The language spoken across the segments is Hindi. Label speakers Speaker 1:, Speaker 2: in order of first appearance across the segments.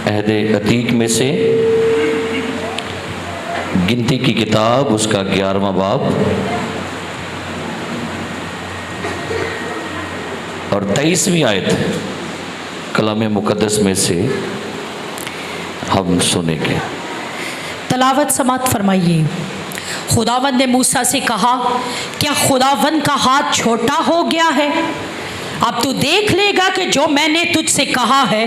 Speaker 1: अहदे अतीक में से गिनती की किताब उसका 11वां बाब और 23वीं आयत कलाम मुकद्दस में से हम सुनेंगे।
Speaker 2: तलावत समात फरमाइए। खुदावंद ने मूसा से कहा, क्या खुदावंद का हाथ छोटा हो गया है? अब तू देख लेगा कि जो मैंने तुझसे कहा है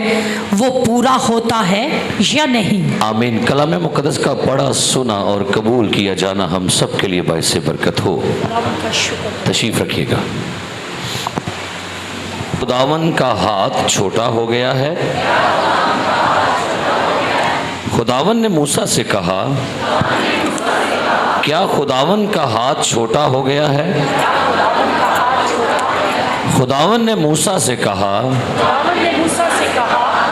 Speaker 2: वो पूरा होता है या नहीं।
Speaker 1: आमीन। कलाम मुकद्दस का पढ़ा, सुना और कबूल किया जाना हम सब के लिए बाइस बरकत हो। तशरीफ रखिएगा। खुदावन का हाथ छोटा हो गया है। खुदावन ने मूसा से कहा, क्या खुदावन का हाथ छोटा हो गया है? खुदावन ने मूसा से कहा,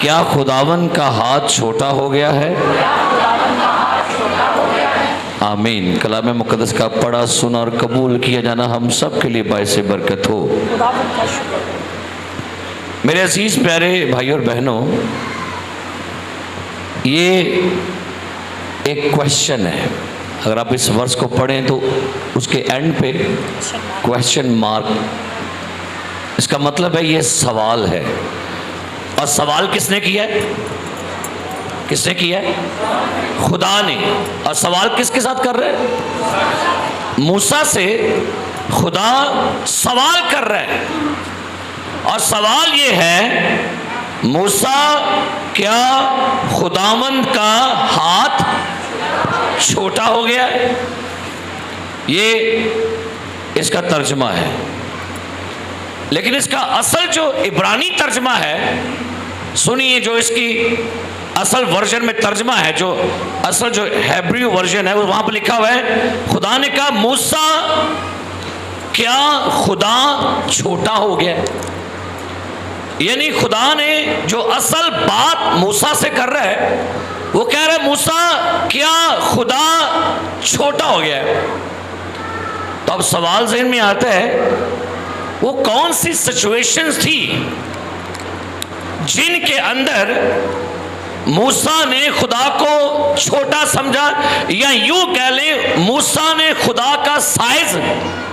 Speaker 1: क्या खुदावन का हाथ छोटा हो गया है? आमीन। कलाम मुकद्दस का पढ़ा, सुना और कबूल किया जाना हम सब के लिए बाइस बरकत हो। मेरे अजीज प्यारे भाई और बहनों, ये एक क्वेश्चन है। अगर आप इस वर्स को पढ़ें तो उसके एंड पे क्वेश्चन मार्क, इसका मतलब है ये सवाल है। और सवाल किसने किया है? किसने किया है? खुदा ने। और सवाल किसके साथ कर रहे हैं? मूसा से खुदा सवाल कर रहा है। और सवाल ये है, मूसा क्या खुदावंद का हाथ छोटा हो गया है? ये इसका तर्जमा है। लेकिन इसका असल जो इब्रानी तर्जमा है, सुनिए, जो इसकी असल वर्जन में तर्जमा है, जो असल जो हेब्रू वर्जन है, वहां पर लिखा हुआ है, खुदा ने कहा, मूसा क्या खुदा छोटा हो गया? यानी खुदा ने जो असल बात मूसा से कर रहा है, वो कह रहा है, मूसा क्या खुदा छोटा हो गया है? तो अब सवाल ज़हन में आता है, वो कौन सी सिचुएशंस थी जिनके अंदर मूसा ने खुदा को छोटा समझा, या यूं कह लें मूसा ने खुदा का साइज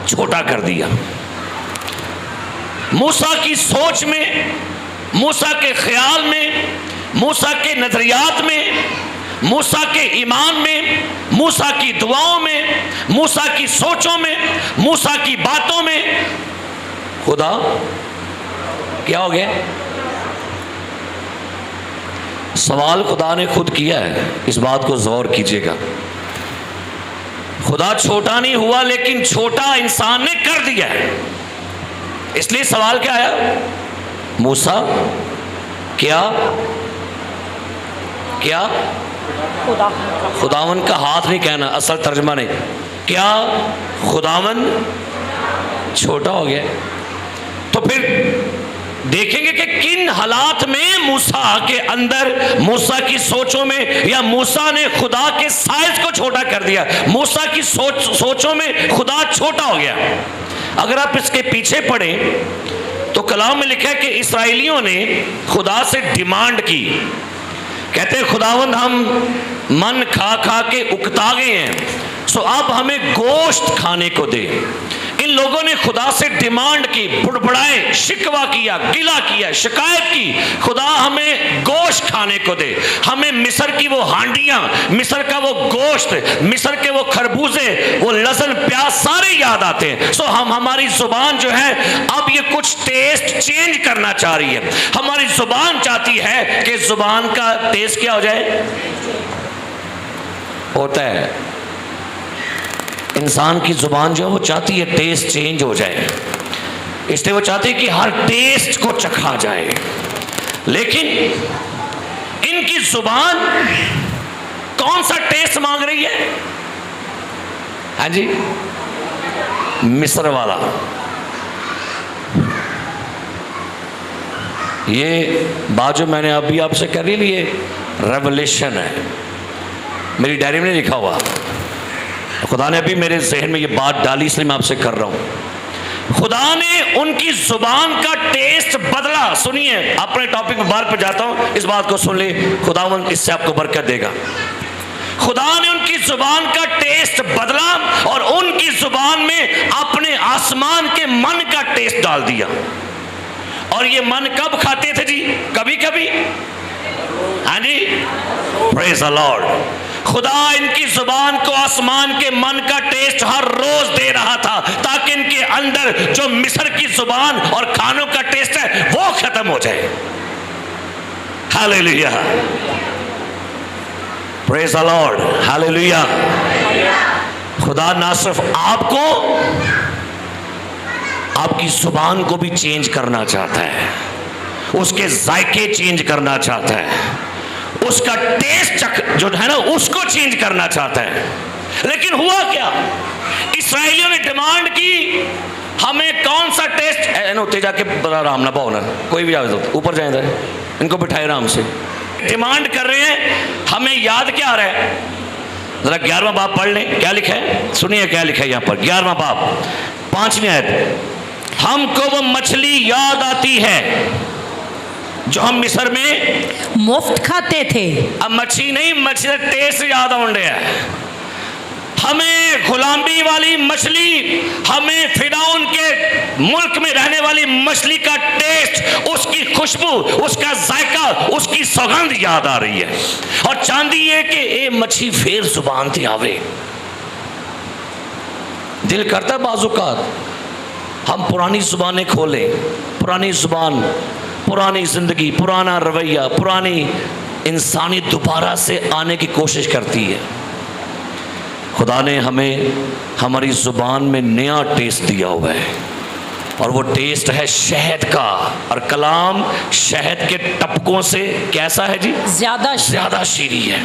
Speaker 1: छोटा कर दिया। मूसा की सोच में, मूसा के ख्याल में, मूसा के नजरियात में, मूसा के ईमान में, मूसा की दुआओं में, मूसा की सोचों में, मूसा की बातों में खुदा क्या हो गया? सवाल खुदा ने खुद किया है। इस बात को गौर कीजिएगा। खुदा छोटा नहीं हुआ, लेकिन छोटा इंसान ने कर दिया है। इसलिए सवाल क्या आया? मूसा क्या क्या खुदावन का हाथ नहीं कहना, असल तर्जमा नहीं, क्या खुदावन छोटा हो गया? तो फिर देखेंगे कि किन हालात में मूसा के अंदर, मूसा की सोचों में, या मूसा ने खुदा के साइज को छोटा कर दिया। मूसा की सोचों में खुदा छोटा हो गया। अगर आप इसके पीछे पढ़ें तो कलाम में लिखा है कि इस्राएलियों ने खुदा से डिमांड की। कहते हैं, खुदावंद हम मन खा खा के उकता गए हैं, सो अब हमें गोश्त खाने को दे। इन लोगों ने खुदा से डिमांड की, बुड़बुड़ाए, शिकवा किया, गिला किया, शिकायत की, खुदा हमें गोश्त खाने को दे, हमें मिस्र की वो हांडियां, मिस्र का वो गोश्त, मिस्र के वो खरबूजे, वो लहसुन प्याज सारे याद आते हैं। सो हमारी जुबान जो है अब ये कुछ टेस्ट चेंज करना चाह रही है। हमारी जुबान चाहती है कि जुबान का टेस्ट क्या हो जाए? होता है, इंसान की जुबान जो है वो चाहती है टेस्ट चेंज हो जाए, इसलिए वो चाहती है कि हर टेस्ट को चखा जाए। लेकिन इनकी जुबान कौन सा टेस्ट मांग रही है? हाँ जी, मिस्र वाला। ये बात जो मैंने अभी आपसे करी ली, ये रेवलेशन है, मेरी डायरी में नहीं लिखा हुआ, खुदा ने अभी मेरे जहन में ये बात डाली, इसलिए मैं आपसे कर रहा हूँ। खुदा ने उनकी जुबान का टेस्ट बदला। सुनिए, अपने टॉपिक में बार पर जाता हूं, इस बात को सुन ले, खुदावंद इससे आपको बरकत देगा। खुदा ने उनकी जुबान का टेस्ट बदला और उनकी जुबान में अपने आसमान के मन का टेस्ट डाल दिया। और ये मन कब खाते थे जी? कभी कभी, हाँ जी, प्रेज द लॉर्ड। खुदा इनकी जुबान को आसमान के मन का टेस्ट हर रोज दे रहा था, ताकि इनके अंदर जो मिस्र की जुबान और खानों का टेस्ट है वो खत्म हो जाए। Hallelujah, praise the Lord, hallelujah. खुदा ना सिर्फ आपको, आपकी जुबान को भी चेंज करना चाहता है, उसके जायके चेंज करना चाहता है, उसका टेस्ट जो है ना उसको चेंज करना चाहता है। लेकिन हुआ क्या? इस्राएलियों ने डिमांड की, हमें कौन सा टेस्ट, होते जाके बड़ा आराम ना पाओ ना, कोई भी आवे तो ऊपर जाए, इनको बिठाए आराम से। डिमांड कर रहे हैं, हमें याद क्या आ रहा है? जरा 11वां बाब पढ़ लें, क्या लिखा है? सुनिए क्या लिखा है यहाँ पर, 11वां बाब 5वीं आयत। हमको वो मछली याद आती है जो हम मिस्र में
Speaker 2: मुफ्त खाते थे।
Speaker 1: अब मछली नहीं, मछली का टेस्ट याद आने है। हमें गुलामी वाली मछली, हमें फिरौन के मुल्क में रहने वाली मछली का टेस्ट, उसकी खुशबू, उसका जायका, उसकी सौगंध याद आ रही है। और चांदी ये कि ए मछली फिर जुबान ते आवे। दिल करता है बाजुकात हम पुरानी जुबानें खोलें, पुरानी जुबान, पुरानी जिंदगी, पुराना रवैया, पुरानी इंसानियत दोबारा से आने की कोशिश करती है। खुदा ने हमें हमारी जुबान में नया टेस्ट दिया हुआ है, और वो टेस्ट है शहद का। और कलाम शहद के टपकों से कैसा है जी? ज्यादा शीरी है।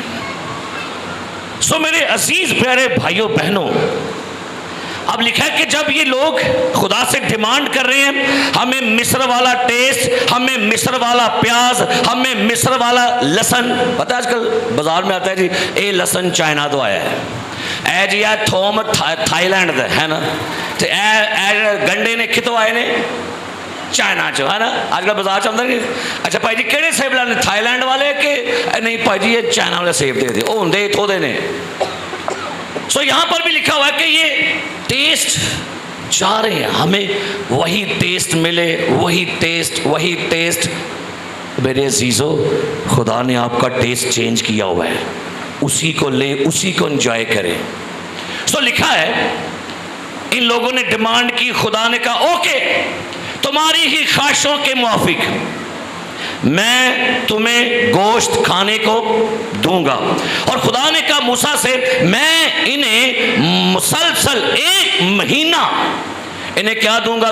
Speaker 1: सो मेरे अजीज प्यारे भाइयों बहनों, अब लिखा है कि जब ये लोग खुदा से डिमांड कर रहे हैं, हमें मिस्र वाला टेस्ट, हमें मिस्र वाला प्याज, हमें मिस्र वाला लसन। पता है आजकल बाजार में आता है जी, ए लसन चाइना तो आया है, ए जी यार थोम थाईलैंड का है ना, तो ए गंडे ने कितों आए ने चाइना चो, है ना। आजकल बाजार चलता नहीं। अच्छा भाई जी केड़े सेब लाने, थाईलैंड वाले के? नहीं भाई जी ये चाइना वाले सेब दे दे, ओ होंगे इथों दे ने। सो यहाँ पर भी लिखा हुआ है कि ये टेस्ट चाह रहे हैं, हमें वही टेस्ट मिले, वही टेस्ट। मेरे अजीजों, खुदा ने आपका टेस्ट चेंज किया हुआ है, उसी को ले, उसी को एंजॉय करें। सो लिखा है इन लोगों ने डिमांड की, खुदा ने कहा ओके, तुम्हारी ही ख्वाहिशों के मुआफिक मैं तुम्हें गोश्त खाने को दूंगा। और खुदा ने कहा मूसा से, मैं इन्हें मुसलसल 1 महीना इन्हें क्या दूंगा?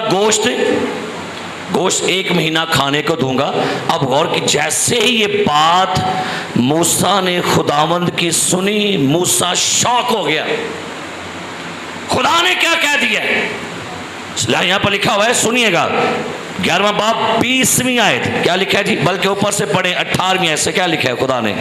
Speaker 1: गोश्त 1 महीना खाने को दूंगा। अब गौर की, जैसे ही ये बात मूसा ने खुदावंद की सुनी, मूसा शॉक हो गया। खुदा ने क्या कह दिया? यहां पर लिखा हुआ है, सुनिएगा, 11वां बाब 20वीं आयत, क्या लिखा है जी? बल्कि ऊपर से पढ़े 18वीं आयत से क्या लिखा है खुदा ने?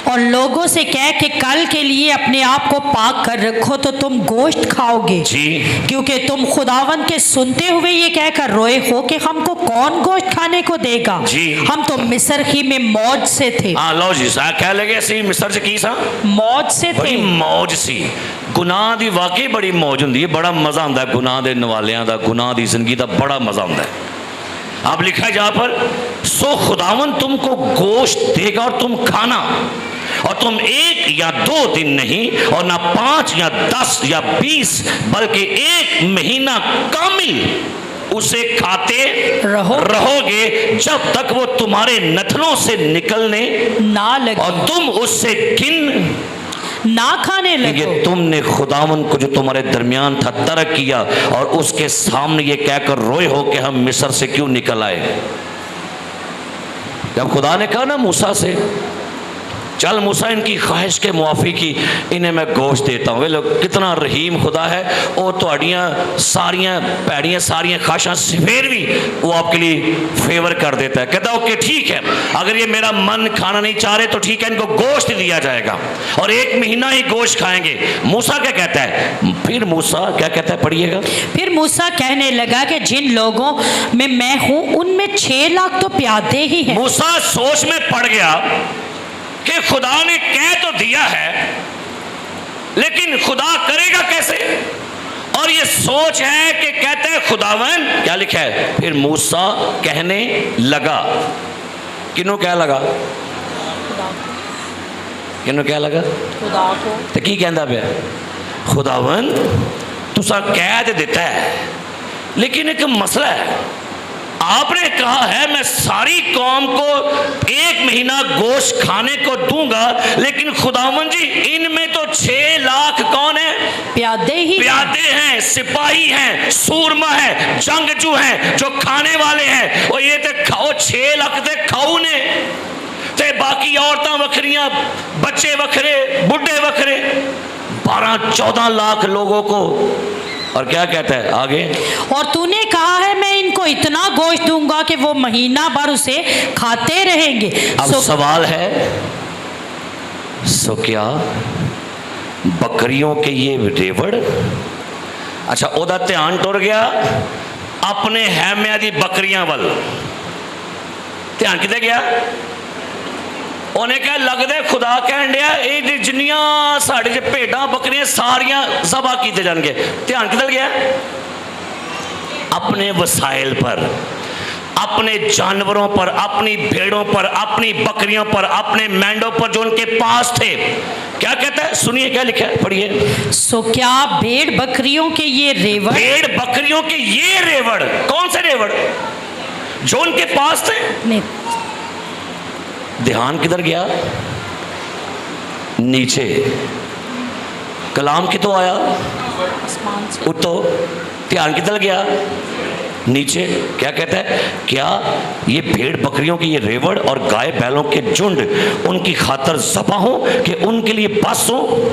Speaker 2: और लोगों से कह कि कल के लिए अपने आप को पाक कर रखो तो तुम गोश्त खाओगे
Speaker 1: जी,
Speaker 2: क्योंकि तुम खुदावन के सुनते हुए ये कहकर रोए हो कि हमको कौन गोश्त खाने को देगा
Speaker 1: जी,
Speaker 2: हम तो मिस्र ही में मौज से थे।
Speaker 1: हाँ लो जी, क्या लगे सी मिस्र से की सा
Speaker 2: मौज से थे,
Speaker 1: बड़ी मौज सी। गुनाह दी वाकई बड़ी मौज होंदी है, बड़ा मजा आता है गुनाह दे नवालियां दा, गुनाह दी जिंदगी दा बड़ा मजा आता है। अब लिखा है जहां पर, सो खुदावन तुमको गोश्त देगा और तुम खाना, और तुम 1 या 2 दिन नहीं, और ना 5 या 10 या 20, बल्कि 1 महीना कामिल उसे खाते रहोगे, जब तक वो तुम्हारे नथनों से निकलने
Speaker 2: ना लगे
Speaker 1: और तुम उससे गिन
Speaker 2: ना खाने लगे।
Speaker 1: तुमने खुदावन को जो तुम्हारे दरमियान था तर्क किया, और उसके सामने ये कहकर रोए हो कि हम मिस्र से क्यों निकल आए। जब खुदा ने कहा ना मूसा से, चल मूसा इनकी ख्वाहिश के मुआफिक ही इन्हें मैं गोश्त देता हूँ। वे लोग कितना रहीम खुदा है, और तुहाड़ियाँ सारियाँ पैड़ियाँ सारियाँ ख्वाहिशां फिर भी वो आपके लिए फेवर कर देता है। कहता ओके ठीक है, अगर ये मेरा मन खाना नहीं चाह रहे तो ठीक है, इनको गोश्त दिया जाएगा और 1 महीना ही गोश्त खाएंगे। मूसा क्या कहता है, फिर मूसा क्या कहता है, पढ़िएगा।
Speaker 2: फिर मूसा कहने लगा कि जिन लोगों में मैं हूँ उनमें 6 लाख तो प्यादे ही हैं।
Speaker 1: मूसा सोच में पड़ गया कि खुदा ने कह तो दिया है, लेकिन खुदा करेगा कैसे। और ये सोच है कि कहते हैं खुदावन, क्या लिखा है, फिर मूसा कहने लगा। किन्हों क्या लगा, किन्हों क्या लगा,
Speaker 2: खुदा को।
Speaker 1: तो की कहता पे, खुदावन तुसा कह तो देता है, लेकिन एक मसला है, आपने कहा है मैं सारी कौम को 1 महीना गोश्त खाने को दूंगा, लेकिन खुदावन जी इनमें तो 6 लाख कौन है,
Speaker 2: प्यादे ही,
Speaker 1: प्यादे हैं, सिपाही हैं, सूरमा है, जंगजू हैं, जो खाने वाले हैं। और ये तो खाओ 6 लाख ते खाऊ ने, ते बाकी औरतां वखरियां, बच्चे वखरे, बुढ़े वखरे, 12-14 लाख लोगों को। और क्या कहता है आगे, और
Speaker 2: तूने कहा है मैं इनको इतना गोश्त दूंगा कि वो महीना भर उसे खाते रहेंगे।
Speaker 1: अब सवाल है, सो क्या बकरियों के ये रेवड़, अच्छा ओदा ध्यान टुर गया अपने हैमिया दी बकरियां वल, ध्यान किते गया, उन्हें क्या लगता खुदा कह दिया ये जिन्नियां साढ़े च भेडां बकरियां सारियां ज़बह कीते जाएंगे। ध्यान किधर गया, अपने वसाइल पर, अपने जानवरों पर, अपनी भेड़ों पर, अपनी बकरियों पर, अपने मेंढों पर जो उनके पास थे। क्या कहता है, सुनिए क्या लिखा है, पढ़िए।
Speaker 2: सो क्या भेड़ बकरियों के ये रेवड़,
Speaker 1: भेड़ बकरियों के ये रेवड़, कौन से रेवड़, जो उनके पास थे।
Speaker 2: नहीं,
Speaker 1: ध्यान किधर गया, नीचे कलाम कितो आया, उतो, ध्यान किधर गया, नीचे। क्या कहता है, क्या ये भेड़ बकरियों की ये रेवड़ और गाय बैलों के झुंड उनकी खातर ज़बह हो कि उनके लिए बस हो,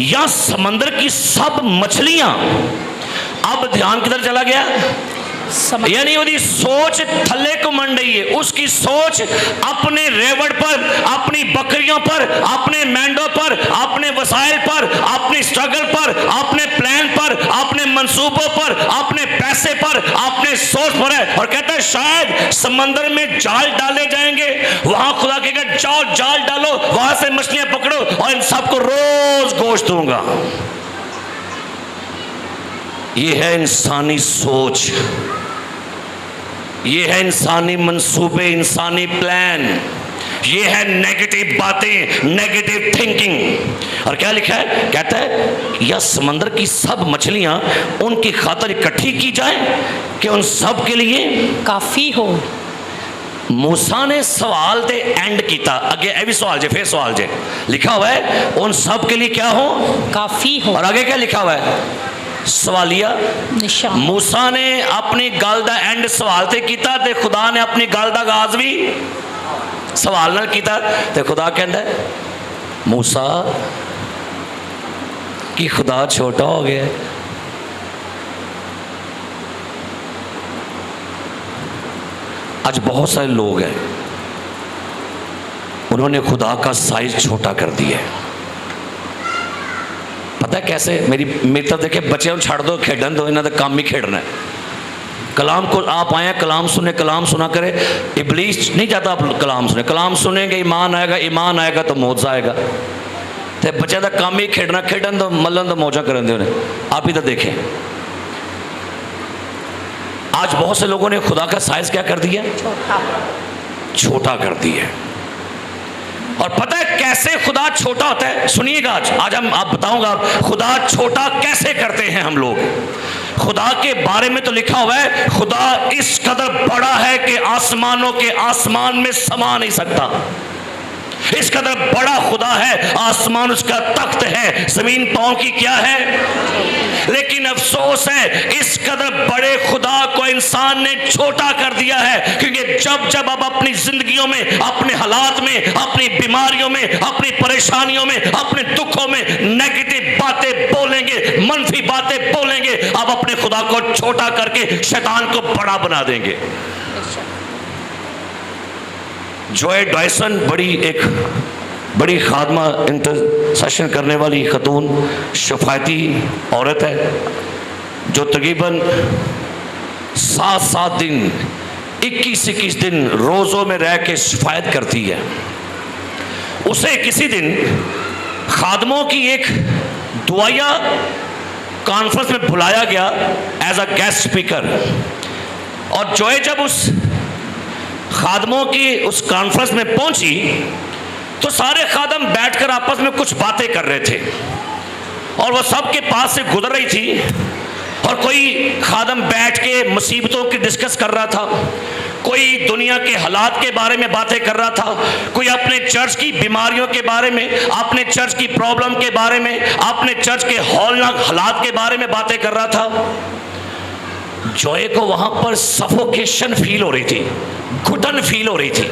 Speaker 1: या समंदर की सब मछलियां। अब ध्यान किधर चला गया, यानी उसकी सोच थल्ले को मंड रही है, उसकी सोच अपने रेवड़ पर, अपनी बकरियों पर, अपने मेंढों पर, अपने वसाइल पर, अपनी स्ट्रगल पर, अपने प्लान पर, अपने मंसूबों पर, अपने पैसे पर, अपने सोच पर है। और कहता है शायद समंदर में जाल डाले जाएंगे, वहां खुदा कहेगा जाओ जाल डालो, वहां से मछलियां पकड़ो और इन सबको रोज गोश्त दूंगा। ये है इंसानी सोच, ये है इंसानी मंसूबे, इंसानी प्लान, ये है नेगेटिव बातें, नेगेटिव थिंकिंग। और क्या लिखा है, कहता है या समंदर की सब मछलियां उनकी खातर इकट्ठी की जाए कि उन सब के लिए
Speaker 2: काफी हो।
Speaker 1: मूसा ने सवाल ते एंड किया, अगे ए भी सवाल जे, फिर सवाल जे लिखा हुआ है, उन सब के लिए क्या हो, काफी हो। और आगे क्या लिखा हुआ है, सवालिया निशान। मूसा ने अपनी गल दा एंड सवाल ते कीता, ते खुदा ने अपनी गल दा आगाज भी सवाल नाल कीता। ते खुदा कहंदा है मूसा कि खुदा छोटा हो गया। आज बहुत सारे लोग हैं, उन्होंने खुदा का साइज छोटा कर दिया है। पता है कैसे, मेरी तरफ देखे, बच्चों छड़ दो, खेडन दो, इन्होंने काम ही खेडना है। कलाम को आप आए, कलाम सुने, कलाम सुना करे, इबलीस नहीं चाहता आप कलाम सुने। कलाम सुनेंगे ईमान आएगा, ईमान आएगा तो मौजा आएगा। तो बच्चे का काम ही खेडना, खेडन दो, मलन दो, मौजा करन दो। आप ही तो देखें, आज बहुत से लोगों ने खुदा का साइज क्या कर दिया, छोटा कर दिया। और पता है कैसे खुदा छोटा होता है, सुनिएगा आज हम आप बताऊंगा खुदा छोटा कैसे करते हैं हम लोग। खुदा के बारे में तो लिखा हुआ है, खुदा इस कदर बड़ा है कि आसमानों के आसमान में समा नहीं सकता। इस कदर बड़ा खुदा है, आसमान उसका तख्त है, जमीन पांव की क्या है। लेकिन अफसोस है इस कदर बड़े खुदा को इंसान ने छोटा कर दिया है, क्योंकि जब जब अब अपनी जिंदगियों में, अपने हालात में, अपनी बीमारियों में, अपनी परेशानियों में, अपने दुखों में नेगेटिव बातें बोलेंगे, मनफी बातें बोलेंगे, अब अपने खुदा को छोटा करके शैतान को बड़ा बना देंगे। जॉय डॉयसन बड़ी खादमा, इंटरसेशन करने वाली खतून, शफायती औरत है, जो तकरीबन 7 दिन 21 दिन रोज़ों में रह के शफायत करती है। उसे किसी दिन खादमों की एक दुआया कॉन्फ्रेंस में बुलाया गया एज अ गेस्ट स्पीकर, और जॉय जब उस खादमों की उस कॉन्फ्रेंस में पहुंची तो सारे खादम बैठकर आपस में कुछ बातें कर रहे थे, और वह सबके पास से गुजर रही थी, और कोई खादम बैठ के मुसीबतों की डिस्कस कर रहा था, कोई दुनिया के हालात के बारे में बातें कर रहा था, कोई अपने चर्च की बीमारियों के बारे में, अपने चर्च की प्रॉब्लम के बारे में, अपने चर्च के हौलनाक हालात के बारे में बातें कर रहा था। जॉय को वहां पर सफोकेशन फील हो रही थी, घुटन फील हो रही थी।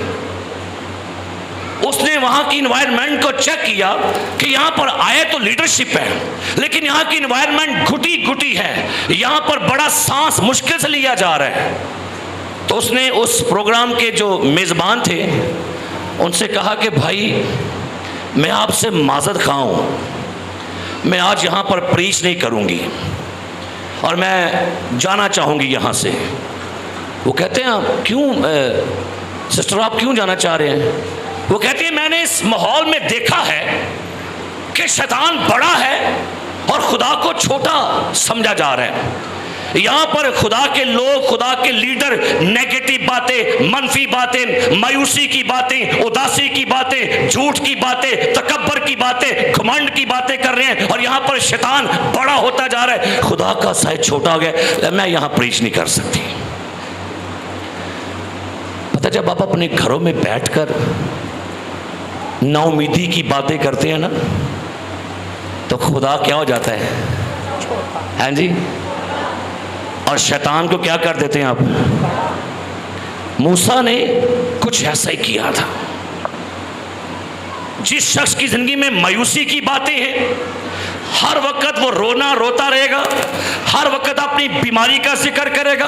Speaker 1: उसने वहां की इन्वायरमेंट को चेक किया कि यहां पर आए तो लीडरशिप है, लेकिन यहां की इन्वायरमेंट घुटी है, यहां पर बड़ा सांस मुश्किल से लिया जा रहा है। तो उसने उस प्रोग्राम के जो मेज़बान थे उनसे कहा कि भाई मैं आपसे माज़रत खा हूं, मैं आज यहां पर प्रीच नहीं करूंगी और मैं जाना चाहूंगी यहां से। वो कहते हैं आप क्यों सिस्टर, आप क्यों जाना चाह रहे हैं? वो कहती है मैंने इस माहौल में देखा है कि शैतान बड़ा है और खुदा को छोटा समझा जा रहा है। यहाँ पर खुदा के लोग, खुदा के लीडर नेगेटिव बातें, मनफी बातें, मायूसी की बातें, उदासी की बातें, झूठ की बातें, तकब्बर की बातें, घमंड की बातें कर रहे हैं, और यहाँ पर शैतान बड़ा होता जा रहा है, खुदा का साइज छोटा हो गया, मैं यहाँ प्रीच नहीं कर सकती। पता जब आप अपने घरों में बैठकर नाउमीदी की बातें करते हैं ना, तो खुदा क्या हो जाता है, हैं जी, और शैतान को क्या कर देते हैं आप। मूसा ने कुछ ऐसा ही किया था। जिस शख्स की जिंदगी में मायूसी की बातें हैं, हर वक्त वो रोता रहेगा, हर वक्त अपनी बीमारी का जिक्र करेगा,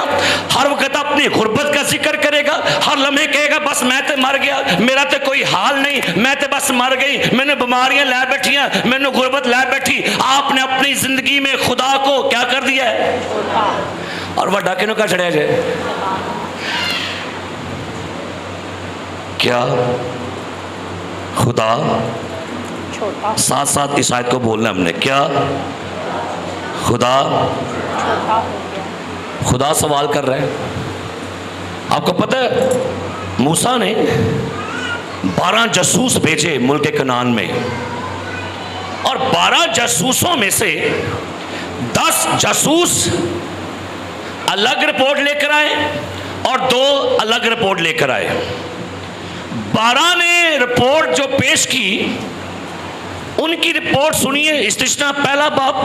Speaker 1: हर वक्त अपनी गुर्बत का जिक्र करेगा, हर लम्हे कहेगा बस मैं तो मर गया, मेरा तो कोई हाल नहीं, मैं तो बस मर गई, मैंने बीमारियां लै बैठियां, मैंने गुर्बत लै बैठी। आपने अपनी जिंदगी में खुदा को क्या कर दिया है, और वह डाकिनों का चढ़िया जाए। क्या खुदा साथ इस आयत को बोलना हमने, क्या खुदा सवाल कर रहे हैं। आपको पता है मूसा ने 12 जासूस भेजे मुल्क कनान में, और 12 जासूसों में से 10 जासूस अलग रिपोर्ट लेकर आए और 2 अलग रिपोर्ट लेकर आए। 12 ने रिपोर्ट जो पेश की, उनकी रिपोर्ट सुनिए। इस्तिस्ना पहला बाब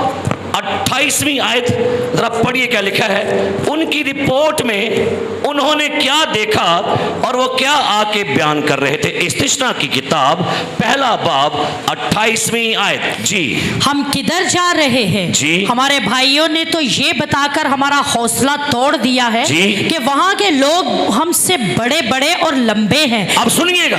Speaker 1: 28वीं आयत, जरा पढ़िए क्या लिखा है। उनकी रिपोर्ट में उन्होंने क्या देखा और वो क्या आके बयान कर रहे थे। इस्तिस्ना की किताब पहला बाब 28वीं आयत। जी,
Speaker 2: हम किधर जा रहे हैं
Speaker 1: जी,
Speaker 2: हमारे भाइयों ने तो ये बताकर हमारा हौसला तोड़ दिया है
Speaker 1: जी, कि
Speaker 2: वहां के लोग हमसे बड़े बड़े और लंबे हैं।
Speaker 1: अब सुनिएगा,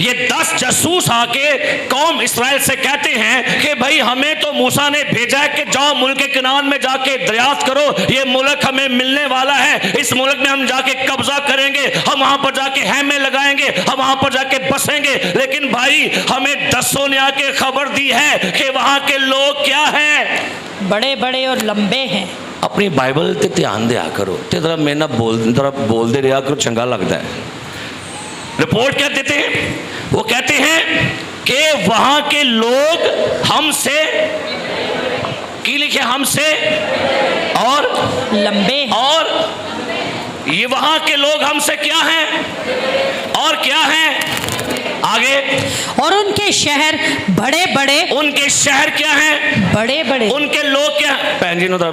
Speaker 1: ये 10 जासूस आके कौम इस्राएल से कहते हैं कि भाई हमें तो मूसा ने भेजा है कि जाओ मुल्क कनान में जाके दरियाफ्त करो, ये मुल्क हमें मिलने वाला है, इस मुल्क में हम जाके कब्जा करेंगे, हम वहां पर जाके हैमे लगाएंगे, हम वहां पर जाके बसेंगे। लेकिन भाई हमें 10 ने आके खबर दी है कि वहां के लोग क्या हैं,
Speaker 2: बड़े बड़े और लंबे हैं।
Speaker 1: अपनी बाइबल ते ध्यान दिया करो, ते जरा मेरे नाल बोलते रहा करो, चंगा लगता है। रिपोर्ट क्या देते हैं, वो कहते हैं कि वहां के लोग हमसे, की लिखे, हमसे और
Speaker 2: लंबे,
Speaker 1: और ये वहां के लोग हमसे क्या हैं और क्या हैं। आगे,
Speaker 2: और उनके शहर बड़े बड़े,
Speaker 1: उनके शहर क्या हैं?
Speaker 2: बड़े बड़े,
Speaker 1: उनके लोग क्या? भैन जी ने तो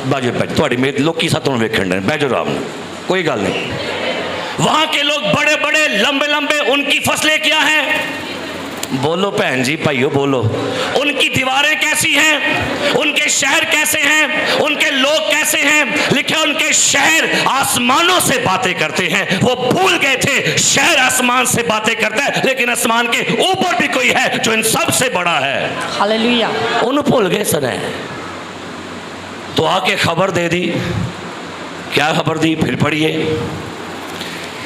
Speaker 1: बाजू पैज थोड़ी मेरे लोग की साथ वेखण रहे बैजो राम ने, कोई गल नहीं। वहां के लोग बड़े बड़े लंबे लंबे, उनकी फसलें क्या हैं? बोलो भैन जी भाइयों बोलो। उनकी दीवारें कैसी हैं? उनके शहर कैसे हैं? उनके लोग कैसे हैं? लिखा उनके शहर आसमानों से बातें करते हैं। वो भूल गए थे शहर आसमान से बातें करता है, लेकिन आसमान के ऊपर भी कोई है जो इन सब से बड़ा है।
Speaker 2: हालेलुया।
Speaker 1: उन्हें भूल गए सने, तो आके खबर दे दी। क्या खबर दी? फिर पढ़िए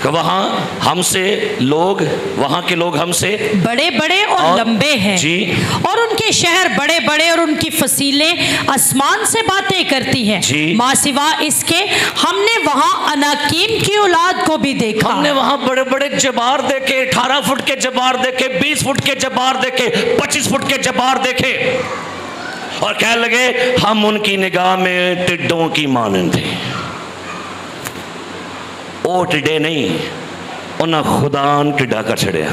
Speaker 1: कि वहाँ हमसे लोग, वहाँ के लोग हमसे
Speaker 2: बड़े बड़े और लंबे हैं
Speaker 1: जी,
Speaker 2: और उनके शहर बड़े बड़े और उनकी फसीलें आसमान से बातें करती हैं
Speaker 1: जी।
Speaker 2: माँ सिवा इसके हमने वहाँ अनाकीम की औलाद को भी देखा।
Speaker 1: हमने वहाँ बड़े बड़े जबार देखे, 18 फुट के जबार देखे, 20 फुट के जबार देखे, 25 फुट के जबार देखे, और कह लगे हम उनकी निगाह में टिड्डों की मानंद थे। ओ टिड्डे नहीं, उन्हें खुदान टिड्डा कर छड़िया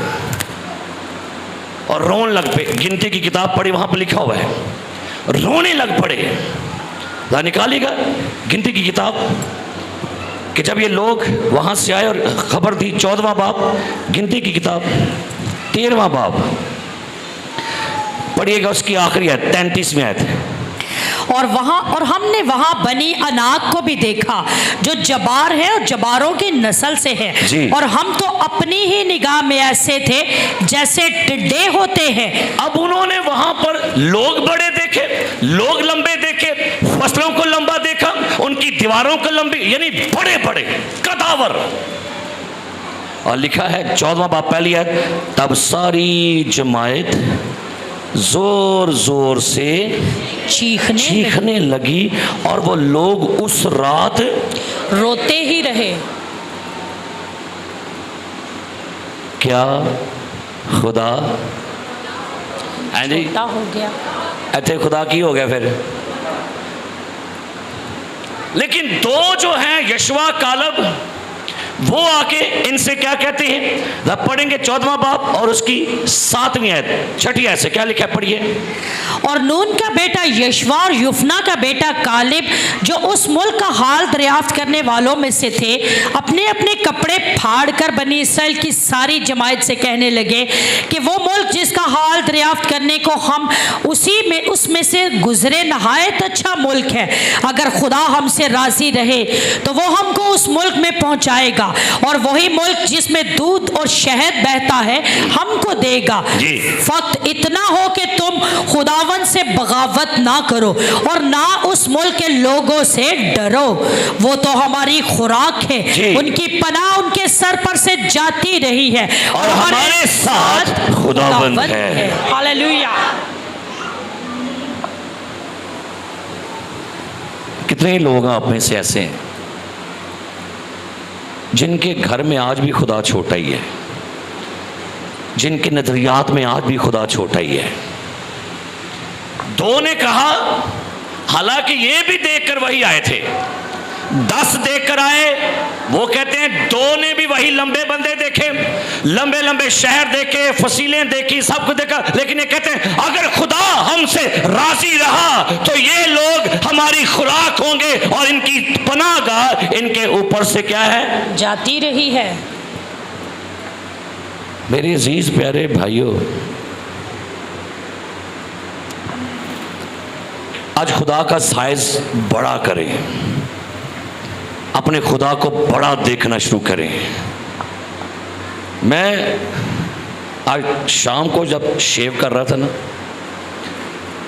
Speaker 1: और रोन लग पे। गिनती की किताब पढ़ी, वहां पर लिखा हुआ है रोने लग पड़े। निकालिएगा गिनती की किताब कि जब ये लोग वहां से आए और खबर दी। 14वां बाब गिनती की किताब, 13वां बाब पढ़िएगा, उसकी आखिरी आयत 33वीं आयत।
Speaker 2: और हमने वहाँ बनी अनाक को भी देखा जो जबार है और जबारों की नस्ल से है, और हम तो अपनी ही निगाह में ऐसे थे जैसे टिड्डे होते हैं।
Speaker 1: अब उन्होंने वहां पर लोग बड़े देखे, लोग लंबे देखे, फसलों को लंबा देखा, उनकी दीवारों को लंबी, यानी बड़े बड़े कदावर। और लिखा है 14वां बाब पहली आयत, तब सारी जमायत जोर जोर से चीखने लगी और वो लोग उस रात
Speaker 2: रोते ही रहे।
Speaker 1: क्या खुदा
Speaker 2: छोटा हो गया?
Speaker 1: ऐसे खुदा की हो गया फिर। लेकिन दो जो हैं यशवा कालब, वो आके इनसे क्या कहते हैं? जब पढ़ेंगे 14वां बाब और उसकी 7वीं आयत 6ठी आयत से क्या लिखा है, पढ़िए।
Speaker 2: और नून का बेटा यशवा और युफना का बेटा कालिब जो उस मुल्क का हाल दरियाफ्त करने वालों में से थे, अपने अपने कपड़े फाड़ कर बनी इसराइल की सारी जमात से कहने लगे कि वो मुल्क जिसका हाल दरियाफ्त करने को हम उसमें से गुजरे नहायत अच्छा मुल्क है। अगर खुदा हमसे राजी रहे तो वो हमको उस मुल्क में पहुंचाएगा, और वही मुल्क जिसमें दूध और शहद बहता है हमको देगा। फक्त इतना हो कि तुम खुदावन से बगावत ना करो और ना उस मुल्क के लोगों से डरो। वो तो हमारी खुराक है, उनकी पनाह उनके सर पर से जाती रही है और हमारे साथ खुदावन है। हालेलुया।
Speaker 1: कितने लोग आप में से ऐसे हैं जिनके घर में आज भी खुदा छोटा ही है, जिनके नजरियात में आज भी खुदा छोटा ही है। दो ने कहा, हालांकि ये भी देखकर वही आए थे, 10 देखकर आए। वो कहते हैं दो ने भी वही लंबे बंदे देखे, लंबे लंबे शहर देखे, फसीलें देखी, सब कुछ देखा, लेकिन ये कहते हैं अगर खुदा हमसे राजी रहा तो ये लोग हमारी खुराक होंगे और इनकी पनाहगाह इनके ऊपर से क्या है?
Speaker 2: जाती रही है।
Speaker 1: मेरे अजीज प्यारे भाइयों, आज खुदा का साइज बड़ा करें, अपने खुदा को बड़ा देखना शुरू करें। मैं आज शाम को जब शेव कर रहा था ना,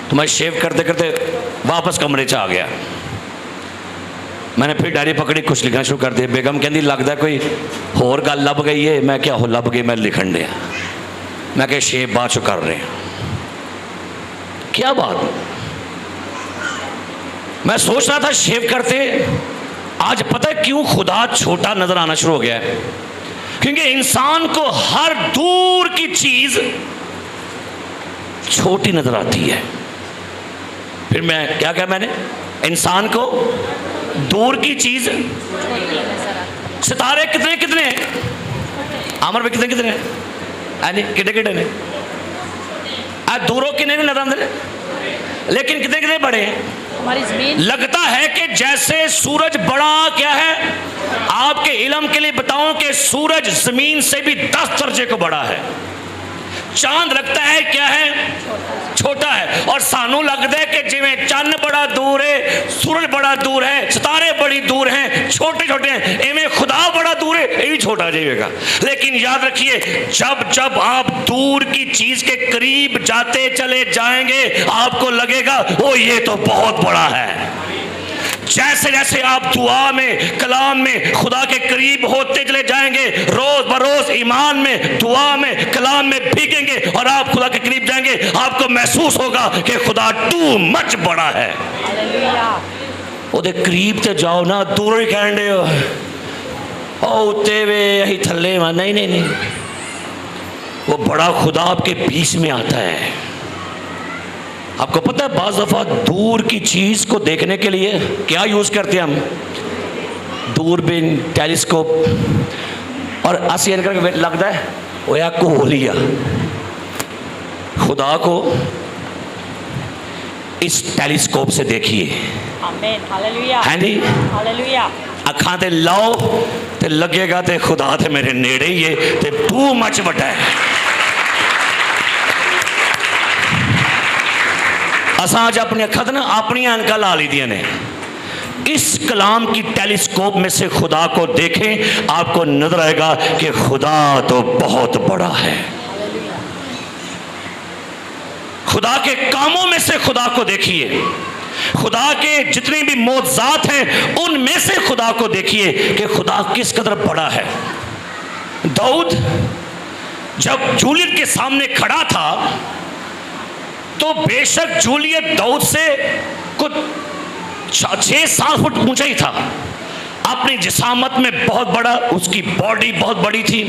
Speaker 1: तो मैं शेव करते करते वापस कमरे च आ गया। मैंने फिर डायरी पकड़ी, कुछ लिखना शुरू कर दिया। बेगम कहती लगता कोई होर गल लभ गई है। मैं क्या हो लभ गई, मैं लिखन दिया। मैं क्या शेव बाद चो कर रहे हैं, क्या बात। मैं सोच रहा था शेव करते, आज पता है क्यों खुदा छोटा नजर आना शुरू हो गया है? क्योंकि इंसान को हर दूर की चीज छोटी नजर आती है। फिर मैं क्या कहा, मैंने इंसान को दूर की चीज, सितारे कितने कितने, आमर में कितने कितने, किडे किडे ने दूरों किने नहीं नजर आते, लेकिन कितने कितने बड़े हैं।
Speaker 2: हमारी जमीन
Speaker 1: लगता है कि जैसे सूरज बड़ा क्या है। आपके इल्म के लिए बताऊं कि सूरज जमीन से भी 10 दर्जे को बड़ा है। चांद लगता है क्या है, छोटा है। और सानू लगता है कि जिमें चंद बड़ा दूर है, सूरज बड़ा दूर है, सितारे बड़ी दूर हैं, छोटे छोटे हैं, इवें खुदा बड़ा दूर है, ये भी छोटा जाएगा। लेकिन याद रखिए, जब जब आप दूर की चीज के करीब जाते चले जाएंगे, आपको लगेगा वो ये तो बहुत बड़ा है। जैसे जैसे आप दुआ में, कलाम में खुदा के करीब होते चले जाएंगे, रोज बरोज ईमान में, दुआ में, कलाम में भीगेंगे और आप खुदा के करीब जाएंगे, आपको महसूस होगा कि खुदा टू मच बड़ा है। ओदे करीब ते जाओ ना, दूर ही कह रहे हो ओ उत्ते वे यही थल्ले में, नहीं नहीं नहीं, वो बड़ा खुदा आपके बीच में आता है। आपको पता है बाज़ दफ़ा दूर की चीज़ को देखने के लिए क्या यूज़ करते हैं हम, दूरबीन, टेलीस्कोप। और असी इनका लगता है वो या को लिया खुदा को इस टेलीस्कोप से देखिए।
Speaker 2: आमीन, हालेलुया,
Speaker 1: हैं जी,
Speaker 2: हालेलुया।
Speaker 1: अखां ते लाओ ते लगेगा ते खुदा ते मेरे नेड़े ही है, ते टू मच बड़ा है। असां अज अपनी अखा ना अपनी अनका ला ली ने। इस कलाम की टेलीस्कोप में से खुदा को देखें, आपको नजर आएगा कि खुदा तो बहुत बड़ा है। खुदा के कामों में से खुदा को देखिए, खुदा के जितने भी मौजज़ात हैं उनमें से खुदा को देखिए कि खुदा किस कदर बड़ा है। दाऊद जब जूलियत के सामने खड़ा था तो बेशक जूलियत दाऊद से कुछ 6-7 फुट ऊंचा ही था, अपनी जिसामत में बहुत बड़ा, उसकी बॉडी बहुत बड़ी थी,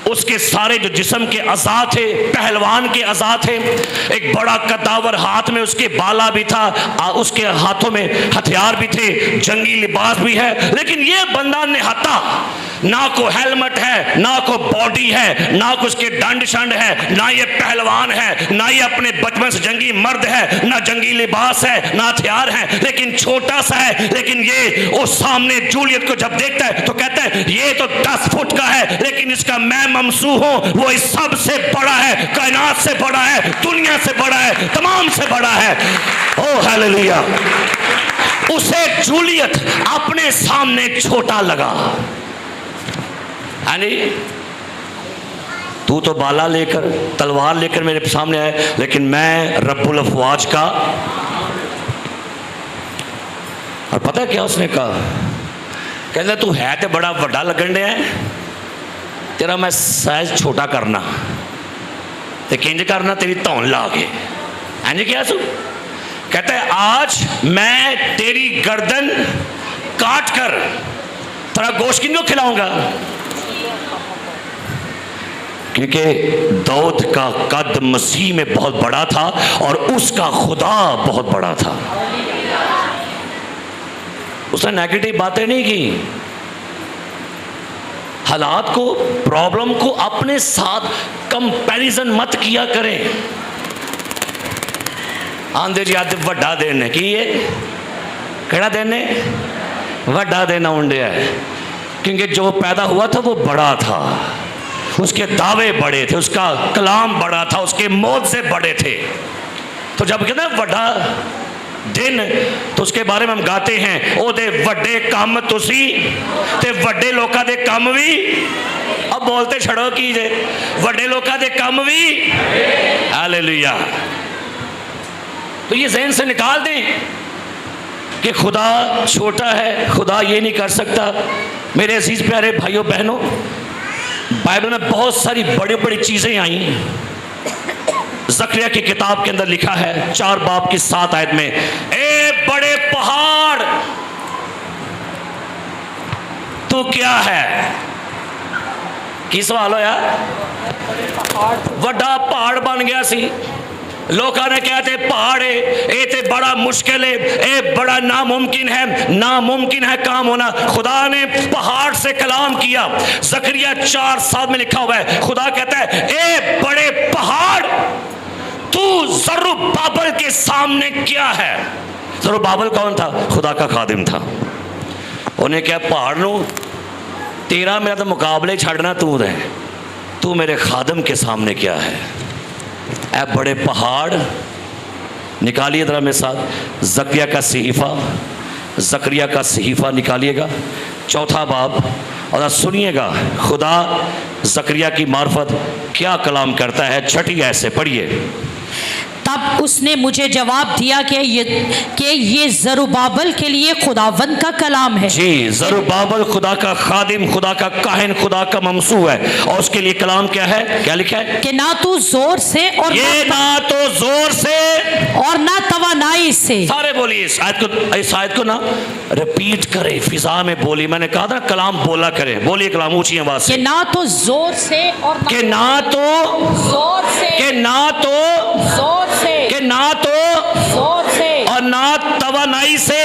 Speaker 1: उसके सारे जो जिस्म के अज़ा थे पहलवान के अज़ा थे, एक बड़ा कद्दावर हाथ में उसके बाला भी था, उसके हाथों में हथियार भी थे, जंगी लिबास भी है। लेकिन ये बंदा निहत्था, ना को हेलमेट है, ना को बॉडी है, ना को उसके डंड शंड है, ना ये पहलवान है, ना ये अपने बचपन से जंगी मर्द है, ना जंगी लिबास है, ना हथियार है, लेकिन छोटा सा है। लेकिन ये उस सामने जूलियत को जब देखता है तो कहता है ये तो 10 फुट का है, लेकिन इसका मैं ममसू हूं, वो इस सब से बड़ा है, कायनात से बड़ा है, दुनिया से बड़ा है, तमाम से बड़ा है। ओ हालेलुया। उसे जूलियत अपने सामने छोटा लगा। तू तो बाला लेकर, तलवार लेकर मेरे सामने आए, लेकिन मैं रब्बुल अफवाज का। और पता है क्या उसने कहा? कहता तू है तो बड़ा बड़ा लगन डे है, तेरा मैं साइज छोटा करना ते किंज करना, तेरी धौन ला के। इंज क्या सू? कहता है आज मैं तेरी गर्दन काट कर तेरा गोश्त किनको खिलाऊंगा? क्योंकि दाऊद का कद मसीह में बहुत बड़ा था और उसका खुदा बहुत बड़ा था। उसने नेगेटिव बातें नहीं की, हालात को, प्रॉब्लम को अपने साथ कंपैरिजन मत किया करें। आंदे जी अज वड्डा दिन है, की है केड़ा दिन है? वड्डा दिन आउंडे है, क्योंकि जो पैदा हुआ था वो बड़ा था, उसके दावे बड़े थे, उसका कलाम बड़ा था, उसके मौत से बड़े थे। तो जब कहते हैं बड़ा दिन, तो उसके बारे में हम गाते हैं ओदे वड्डे काम तुसी ते वड्डे लोकां दे काम भी। अब बोलते छड़ो की जे वड्डे लोकां दे काम भी। हालेलुया। तो ये ज़हन से निकाल दें कि खुदा छोटा है, खुदा ये नहीं कर सकता। मेरे अजीज प्यारे भाइयों बहनों, बाइबल में बहुत सारी बड़ी बड़ी चीज़ें आई हैं। ज़करिया की किताब के अंदर लिखा है 4 बाब की 7 आयत में, ए बड़े पहाड़ तू क्या है? की सवाल हो यार? वड्डा पहाड़ बन गया सी, लोग ने कहते पहाड़ है, ये तो बड़ा मुश्किल है, ये बड़ा नामुमकिन है, नामुमकिन है काम होना। खुदा ने पहाड़ से कलाम किया। ज़करिया 4:7 में लिखा हुआ है, खुदा कहता है ए जरुब्बाबल के सामने क्या है? जरुब्बाबल कौन था? खुदा का खादिम था। उन्हें क्या पहाड़ नू तेरा मेरा तो मुकाबले छड़ना तू रहे, तू मेरे खादिम के सामने क्या है? ऐ बड़े पहाड़, निकालिए जरा मेरे साथ ज़करिया का सहीफ़ा, ज़करिया का सहीफ़ा निकालिएगा, 4 बाब, और सुनिएगा खुदा ज़करिया की मार्फत क्या कलाम करता है। 6 आयत से पढ़िए।
Speaker 2: तब उसने मुझे जवाब दिया कि ये जरुब्बाबल के लिए खुदावंद का कलाम है।
Speaker 1: जी, जरुब्बाबल खुदा का खादिम, खुदा का काहिन, खुदा का ममसू है, और उसके लिए कलाम क्या है? क्या लिखा है?
Speaker 2: कि ना तू जोर से और
Speaker 1: ये ना तो जोर से
Speaker 2: और ना तवानाई से।
Speaker 1: सारे बोलिए इस आयत को ना रिपीट करे, फिजा में बोली। मैंने कहा था कलाम बोला करे, बोलिए कलाम ऊंची आवाज से।
Speaker 2: कि ना तो जोर से और
Speaker 1: कि ना तो
Speaker 2: जोर से,
Speaker 1: कि ना तो
Speaker 2: जोर से,
Speaker 1: कि ना तो
Speaker 2: जोर से
Speaker 1: और ना तवानाई से,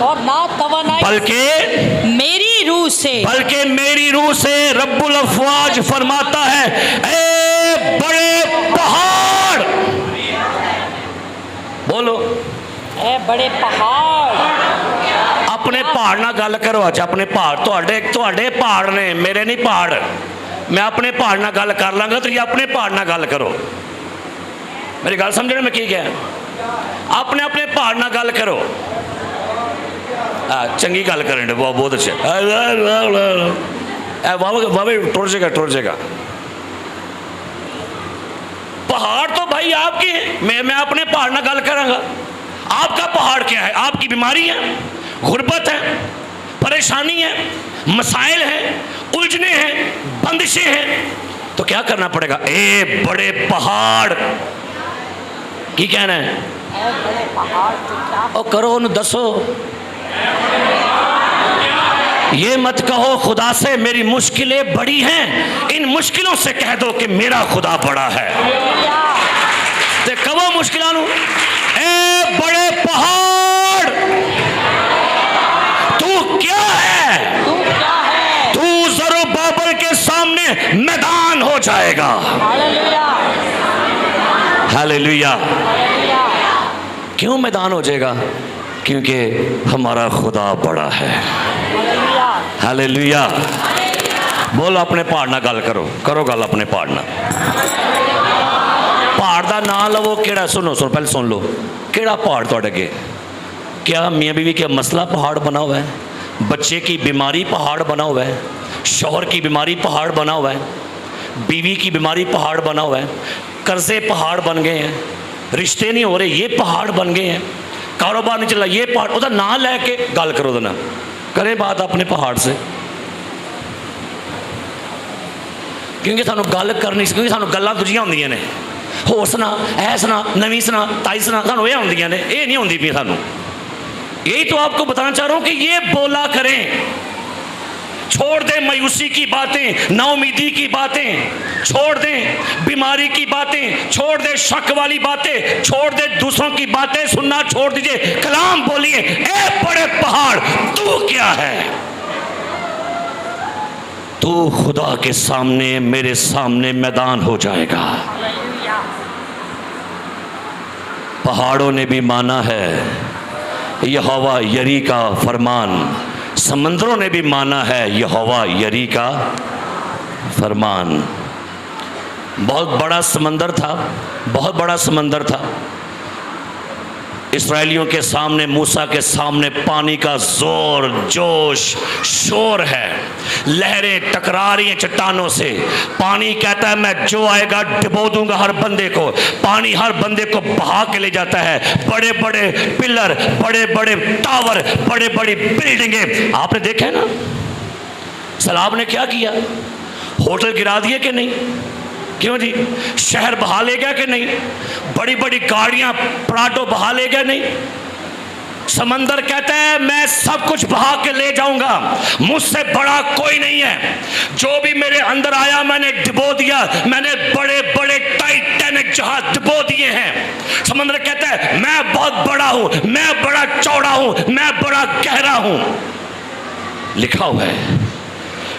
Speaker 2: और ना तवानाई,
Speaker 1: बल्कि
Speaker 2: मेरी रूह से,
Speaker 1: बल्कि मेरी रूह से। रब्बुल अफवाज फरमाता है, ए बड़े पहाड़, बोलो
Speaker 2: ए बड़े पहाड़।
Speaker 1: अपने पहाड़ ना गल करो। अज अपने पहाड़ तुहाडे पहाड़ ने, मेरे नहीं पहाड़। मैं अपने पहाड़ ना गल कर लांगा, तो अपने पहाड़ ना गल करो। मेरी गल समझने में की क्या? अपने अपने पहाड़ ना गल करो। चंगी गल करें दे, बहुत अच्छे। वावे टुर जाएगा। पहाड़ तो भाई आपके हैं, मैं अपने पहाड़ ना गल करांगा। आपका पहाड़ क्या है? आपकी बीमारी है, गुर्बत है, परेशानी है, मसाइल हैं, उलझने हैं, बंदिशें हैं। तो क्या करना पड़ेगा? ए बड़े पहाड़ की कहना है?
Speaker 2: बड़े पहाड़ तो क्या?
Speaker 1: ओ करो न दसो। ये मत कहो खुदा से मेरी मुश्किलें बड़ी हैं, इन मुश्किलों से कह दो कि मेरा खुदा बड़ा है। ते कहो मुश्किलों नू, ए बड़े पहाड़ तू क्या है?
Speaker 2: तू क्या है?
Speaker 1: तू जरुब्बाबल के सामने मैदान हो जाएगा।
Speaker 2: Hallelujah,
Speaker 1: hallelujah.
Speaker 2: हालेलुया।
Speaker 1: क्यों मैदान हो जाएगा? क्योंकि हमारा खुदा बड़ा है।
Speaker 2: Hallelujah,
Speaker 1: hallelujah. बोलो अपने पहाड़ ना गल करो गल अपने पहाड़ ना। पहाड़ का ना लवो केड़ा, सुनो पहले सुन लो, केड़ा पहाड़ तुहाडे अगे? क्या मियाँ बीवी का मसला पहाड़ बना हुआ है? बच्चे की बीमारी पहाड़ बना हुआ है? शौहर की बीमारी पहाड़ बना हुआ है? बीवी की बीमारी पहाड़ बना हुआ है? कर्जे पहाड़ बन गए हैं, रिश्ते नहीं हो रहे, ये पहाड़ बन गए हैं, कारोबार नहीं चला, ये पहाड़। उसका नाम लैके गल करो, ना करें बात अपने पहाड़ से। क्योंकि सानू गल करनी, क्योंकि सानू गल्लां दूजियां होंदियां ने, होर सुना, ऐ सुना, नवीं सुना, ताई सुना, सानू ये होंदियां ने, ये नहीं होंदी पई सानू। यही तो आपको बताना चाह रहा हूं कि ये बोला करें। छोड़ दें मायूसी की बातें, नाउमीदी की बातें छोड़ दें, बीमारी की बातें छोड़ दें, शक वाली बातें छोड़ दें, दूसरों की बातें सुनना छोड़ दीजिए। कलाम बोलिए, ए बड़े पहाड़ तू क्या है? तू खुदा के सामने, मेरे सामने मैदान हो जाएगा। पहाड़ों ने भी माना है यहोवा यरी का फरमान, समंदरों ने भी माना है यहोवा यरी का फरमान। बहुत बड़ा समंदर था, बहुत बड़ा समंदर था। इस्राएलियों के सामने, मूसा के सामने पानी का जोर, जोश, शोर है। लहरें टकरा रही हैं चट्टानों से। पानी कहता है मैं जो आएगा डुबो दूंगा हर बंदे को। पानी हर बंदे को बहा के ले जाता है। बड़े बड़े पिलर, बड़े बड़े टावर, बड़े बड़ी बिल्डिंगें आपने देखे ना। सैलाब ने क्या किया? होटल गिरा दिए कि नहीं? क्यों जी? शहर बहा ले गया कि नहीं? बड़ी बड़ी गाड़ियां पराटो बहा ले गया नहीं? समंदर कहता है मैं सब कुछ बहा के ले जाऊंगा, मुझसे बड़ा कोई नहीं है। जो भी मेरे अंदर आया मैंने डुबो दिया। मैंने बड़े बड़े टाइटैनिक जहाज डुबो दिए हैं। समंदर कहता है मैं बहुत बड़ा हूं, मैं बड़ा चौड़ा हूं, मैं बड़ा गहरा हूं। लिखा हुआ है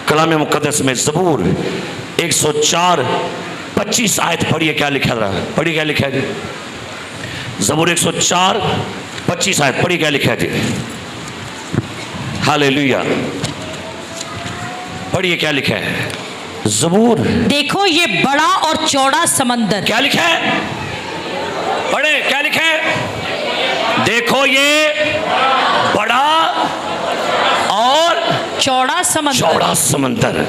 Speaker 1: कलाम मुकद्दस में, ज़बूर 104:25 आयत पढ़िए, क्या लिखा रहा? पढ़िए क्या लिखा है? ज़बूर 104 25 आयत पढ़ी, क्या लिखा है जी? हालेलुया, पढ़िए क्या लिखा है? ज़बूर,
Speaker 2: देखो ये बड़ा और चौड़ा समंदर।
Speaker 1: क्या लिखा है? पढ़े, क्या लिखा है? देखो ये बड़ा और
Speaker 2: चौड़ा समंदर।
Speaker 1: चौड़ा समंदर।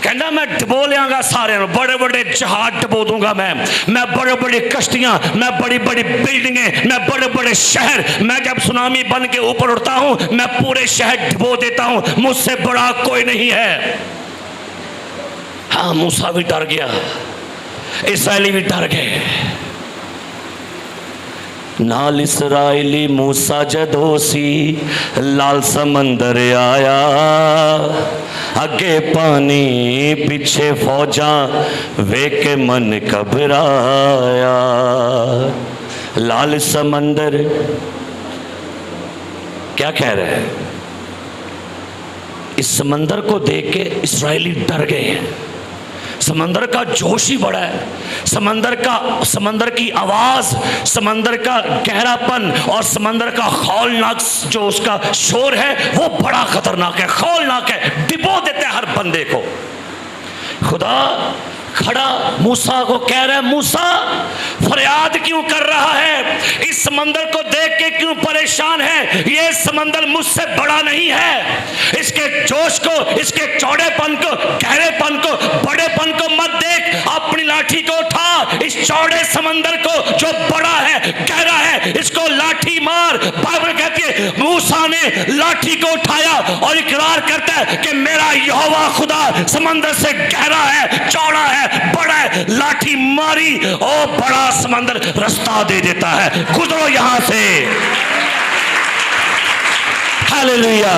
Speaker 1: कहना मैं डबो लियांगा सारे, बड़े बड़े जहाज डबो दूंगा मैं बड़े बड़ी कश्तियां, मैं बड़ी बड़ी बिल्डिंगें, मैं बड़े बड़े शहर, मैं जब सुनामी बन के ऊपर उठता हूं मैं पूरे शहर डबो देता हूं, मुझसे बड़ा कोई नहीं है। हाँ, मूसा भी डर गया, इस्राएली भी डर गए। नाल इसराइली मूसा जदोसी लाल समंदर आया, अगे पानी पीछे फौजा वेख के मन घबराया। लाल समंदर क्या कह रहे हैं? इस समंदर को देख के इस्राएली डर गए हैं। समंदर का जोश ही बड़ा है, समंदर की आवाज, समंदर का गहरापन और समंदर का खौलनाक जो उसका शोर है वो बड़ा खतरनाक है, खौलनाक है, डिबो देते हैं हर बंदे को। खुदा खड़ा मूसा को कह रहा है, मूसा फरियाद क्यों कर रहा है? इस समंदर को देख के क्यों परेशान है? ये समंदर मुझसे बड़ा नहीं है। इसके जोश को, इसके चौड़ेपन को, गहरेपन को, बड़ेपन को मत देख। अपनी लाठी को उठा, इस चौड़े समंदर को जो बड़ा है, गहरा है, इसको लाठी मार। बाइबल कहती है मूसा ने लाठी को उठाया और इकरार करता है कि मेरा यहोवा खुदा समंदर से गहरा है, चौड़ा है, बड़ा है। लाठी मारी और बड़ा समंदर रास्ता दे देता है, गुजरो यहां से। हालेलुया।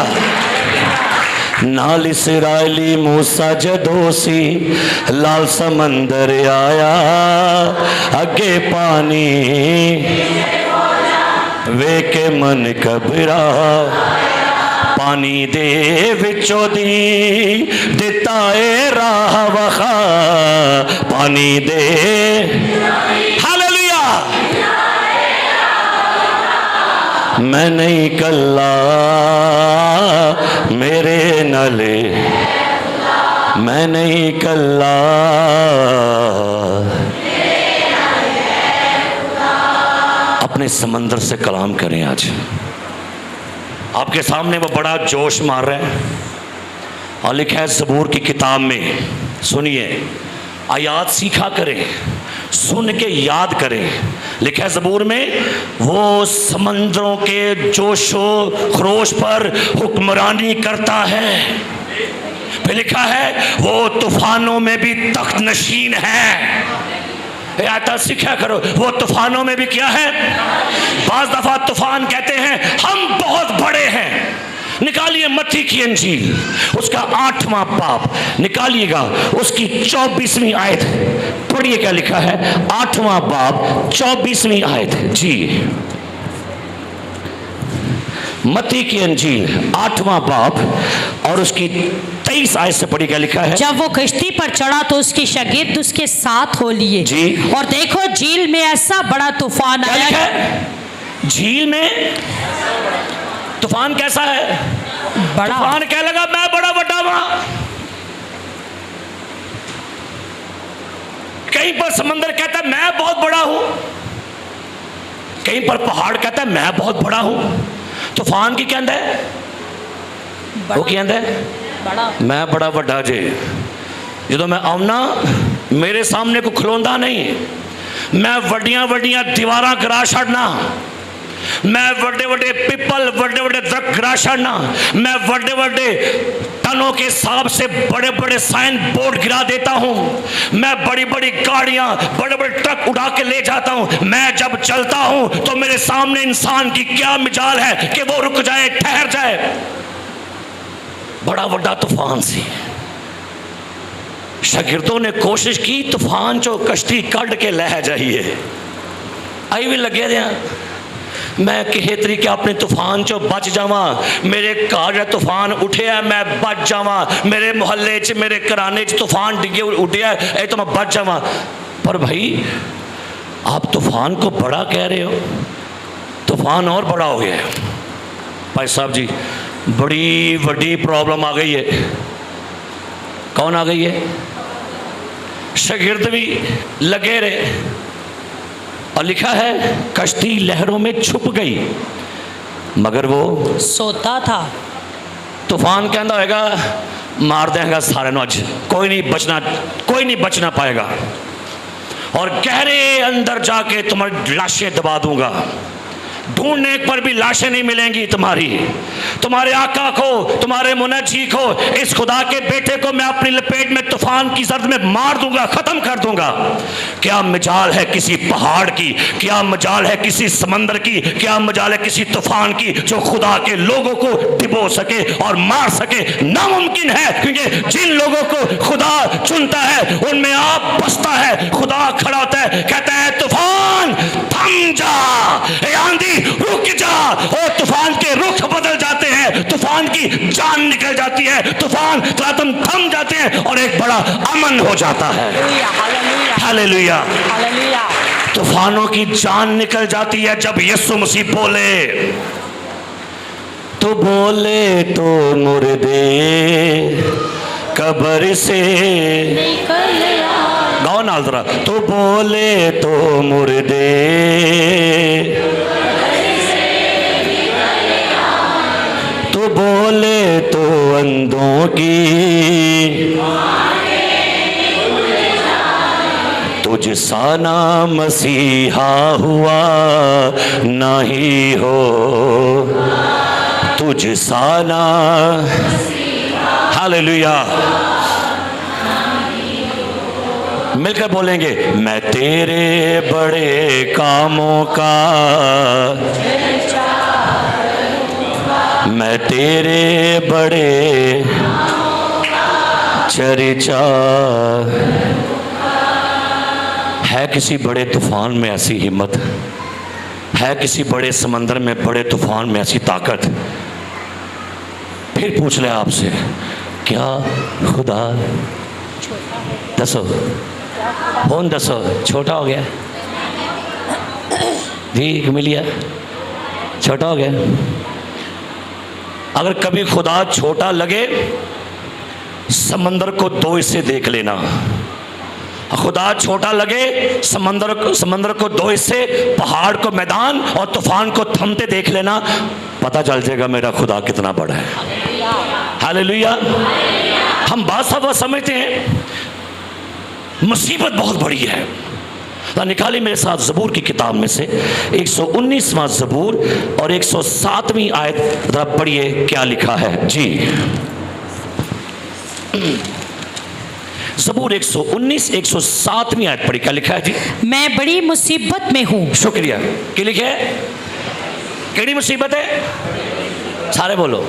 Speaker 1: नाल इसराइली मूसा जदोसी लाल समंदर आया, अगे पानी वे के मन घबरा। पानी दे विचों दी दिता ए राह वखा, पानी दे। हालेलुया। मैं नहीं कल्ला मेरे नले, मैं नहीं कल्ला। अपने समंदर से कलाम करें। आज आपके सामने वो बड़ा जोश मार रहे हैं और लिखा है ज़बूर की किताब में, सुनिए, आयात सीखा करें, सुन के याद करें। लिखा है ज़बूर में, वो समंदरों के जोशो खरोश पर हुक्मरानी करता है। फिर लिखा है वो तूफानों में भी तख्त नशीन है। आता सीखा करो, वो तूफानों में भी क्या है? बाज़ दफा तूफान कहते हैं हम बहुत बड़े हैं। निकालिए मत्ती की इंजील, उसका 8वां बाब निकालिएगा, उसकी 24वीं आयत पढ़िए, क्या लिखा है? 8वां बाब 24वीं आयत जी। मत्ती की इंजील 8वां बाब और उसकी 23 आयत से पढ़ी, क्या लिखा है?
Speaker 2: जब वो कश्ती पर चढ़ा तो उसके शागिर्द उसके साथ हो लिए
Speaker 1: जी। और
Speaker 2: देखो झील में ऐसा बड़ा तूफान आया।
Speaker 1: झील में तूफान कैसा है? बड़ा। तूफान क्या लगा? मैं बड़ा बड़ा वहां। कहीं पर समंदर कहता है मैं बहुत बड़ा हूं, कहीं पर पहाड़ कहता है मैं बहुत बड़ा हूं। तूफान की कहता है, वो कहता है बड़ा, मैं बड़ा बड़ा जे। जो मैं आउना मेरे सामने को खलोंदा नहीं, मैं वड्डियां वड्डियां दीवारां गिरा छड़ना, मैं बड़े बड़े पिपल, बड़े बड़े दरख्त गिरा छड़ना, मैं बड़े बड़े टनों के हिसाब से बड़े बड़े साइन बोर्ड गिरा देता हूं, मैं बड़ी बड़ी गाड़ियां, बड़े बड़े ट्रक उड़ा के ले जाता हूं। मैं जब चलता हूं तो मेरे सामने इंसान की क्या मिजाल है कि वो रुक जाए, ठहर जाए। बड़ा बड़ा तूफान सी। शागिर्दों ने कोशिश की तूफान चो कश्ती कड़ के लह जाइए, आई भी लगे दे मैं किसी तरीके अपने तूफान चो बच जावा। मेरे घर तूफान उठे मैं बच जावा, मेरे मोहल्ले च मेरे घराने च तूफान डिगे उठे है तो मैं बच जावा। पर भाई आप तूफान को बड़ा कह रहे हो, तूफान और बड़ा हो गया है। भाई साहब जी, बड़ी बड़ी प्रॉब्लम आ गई है। कौन आ गई है? शागिर्द भी लगे रहे और लिखा है कश्ती लहरों में छुप गई मगर वो
Speaker 2: सोता था।
Speaker 1: तूफान कहता होगा मार देगा सारे नु अज, कोई नहीं बचना पाएगा, और गहरे अंदर जाके तुम्हारी लाशें दबा दूंगा, ढूंढने पर भी लाशें नहीं मिलेंगी तुम्हारे आका को, तुम्हारे मुनज्जी को, इस खुदा के बेटे को मैं अपनी लपेट में तूफान की जर्द में मार दूंगा, खत्म कर दूंगा। क्या मजाल है किसी पहाड़ की, क्या मजाल है किसी समंदर की, क्या मजाल है किसी तूफान की जो खुदा के लोगों को डिबो सके और मार सके? नामुमकिन है, क्योंकि जिन लोगों को खुदा चुनता है उनमें आप बसता है। खुदा खड़ा होता है, कहता है तूफान थम जा, ए आंधी रुक जा, और तूफान के रुख बदल जाते हैं, तूफान की जान निकल जाती है, तूफान तुम थम जाते हैं और एक बड़ा अमन हो जाता है। हालेलुया, तूफानों की जान निकल जाती है जब यीशु मसीह बोले तो मुर्दे कब्र से गाओ नाल जरा, तो बोले तो मुर्दे तो बोले तो अंधों की तुझ सा ना मसीहा हुआ नहीं हो, तुझ सा ना। हालेलुया, मिलकर बोलेंगे मैं तेरे बड़े कामों का, मैं तेरे बड़े चर्चा। है किसी बड़े तूफान में ऐसी हिम्मत, है किसी बड़े समंदर में, बड़े तूफान में ऐसी ताकत? फिर पूछ ले आपसे, क्या खुदा दसो, कौन दसो छोटा हो गया जी? मिलिया छोटा हो गया। अगर कभी खुदा छोटा लगे, समंदर को दो हिस्से देख लेना। खुदा छोटा लगे, समंदर को दो हिस्से, पहाड़ को मैदान और तूफान को थमते देख लेना, पता चल जाएगा मेरा खुदा कितना बड़ा है। हालेलुया। हम बात सब समझते हैं, मुसीबत बहुत बड़ी है। निकाली मेरे साथ ज़बूर की किताब में से 119वां ज़बूर और 107वीं आयत जरा पढ़िए, क्या लिखा है जी। ज़बूर 119 107वीं आयत पढ़ी, क्या लिखा है जी?
Speaker 2: मैं बड़ी मुसीबत में हूँ।
Speaker 1: शुक्रिया। क्या लिखे है? केड़ी मुसीबत है? सारे बोलो।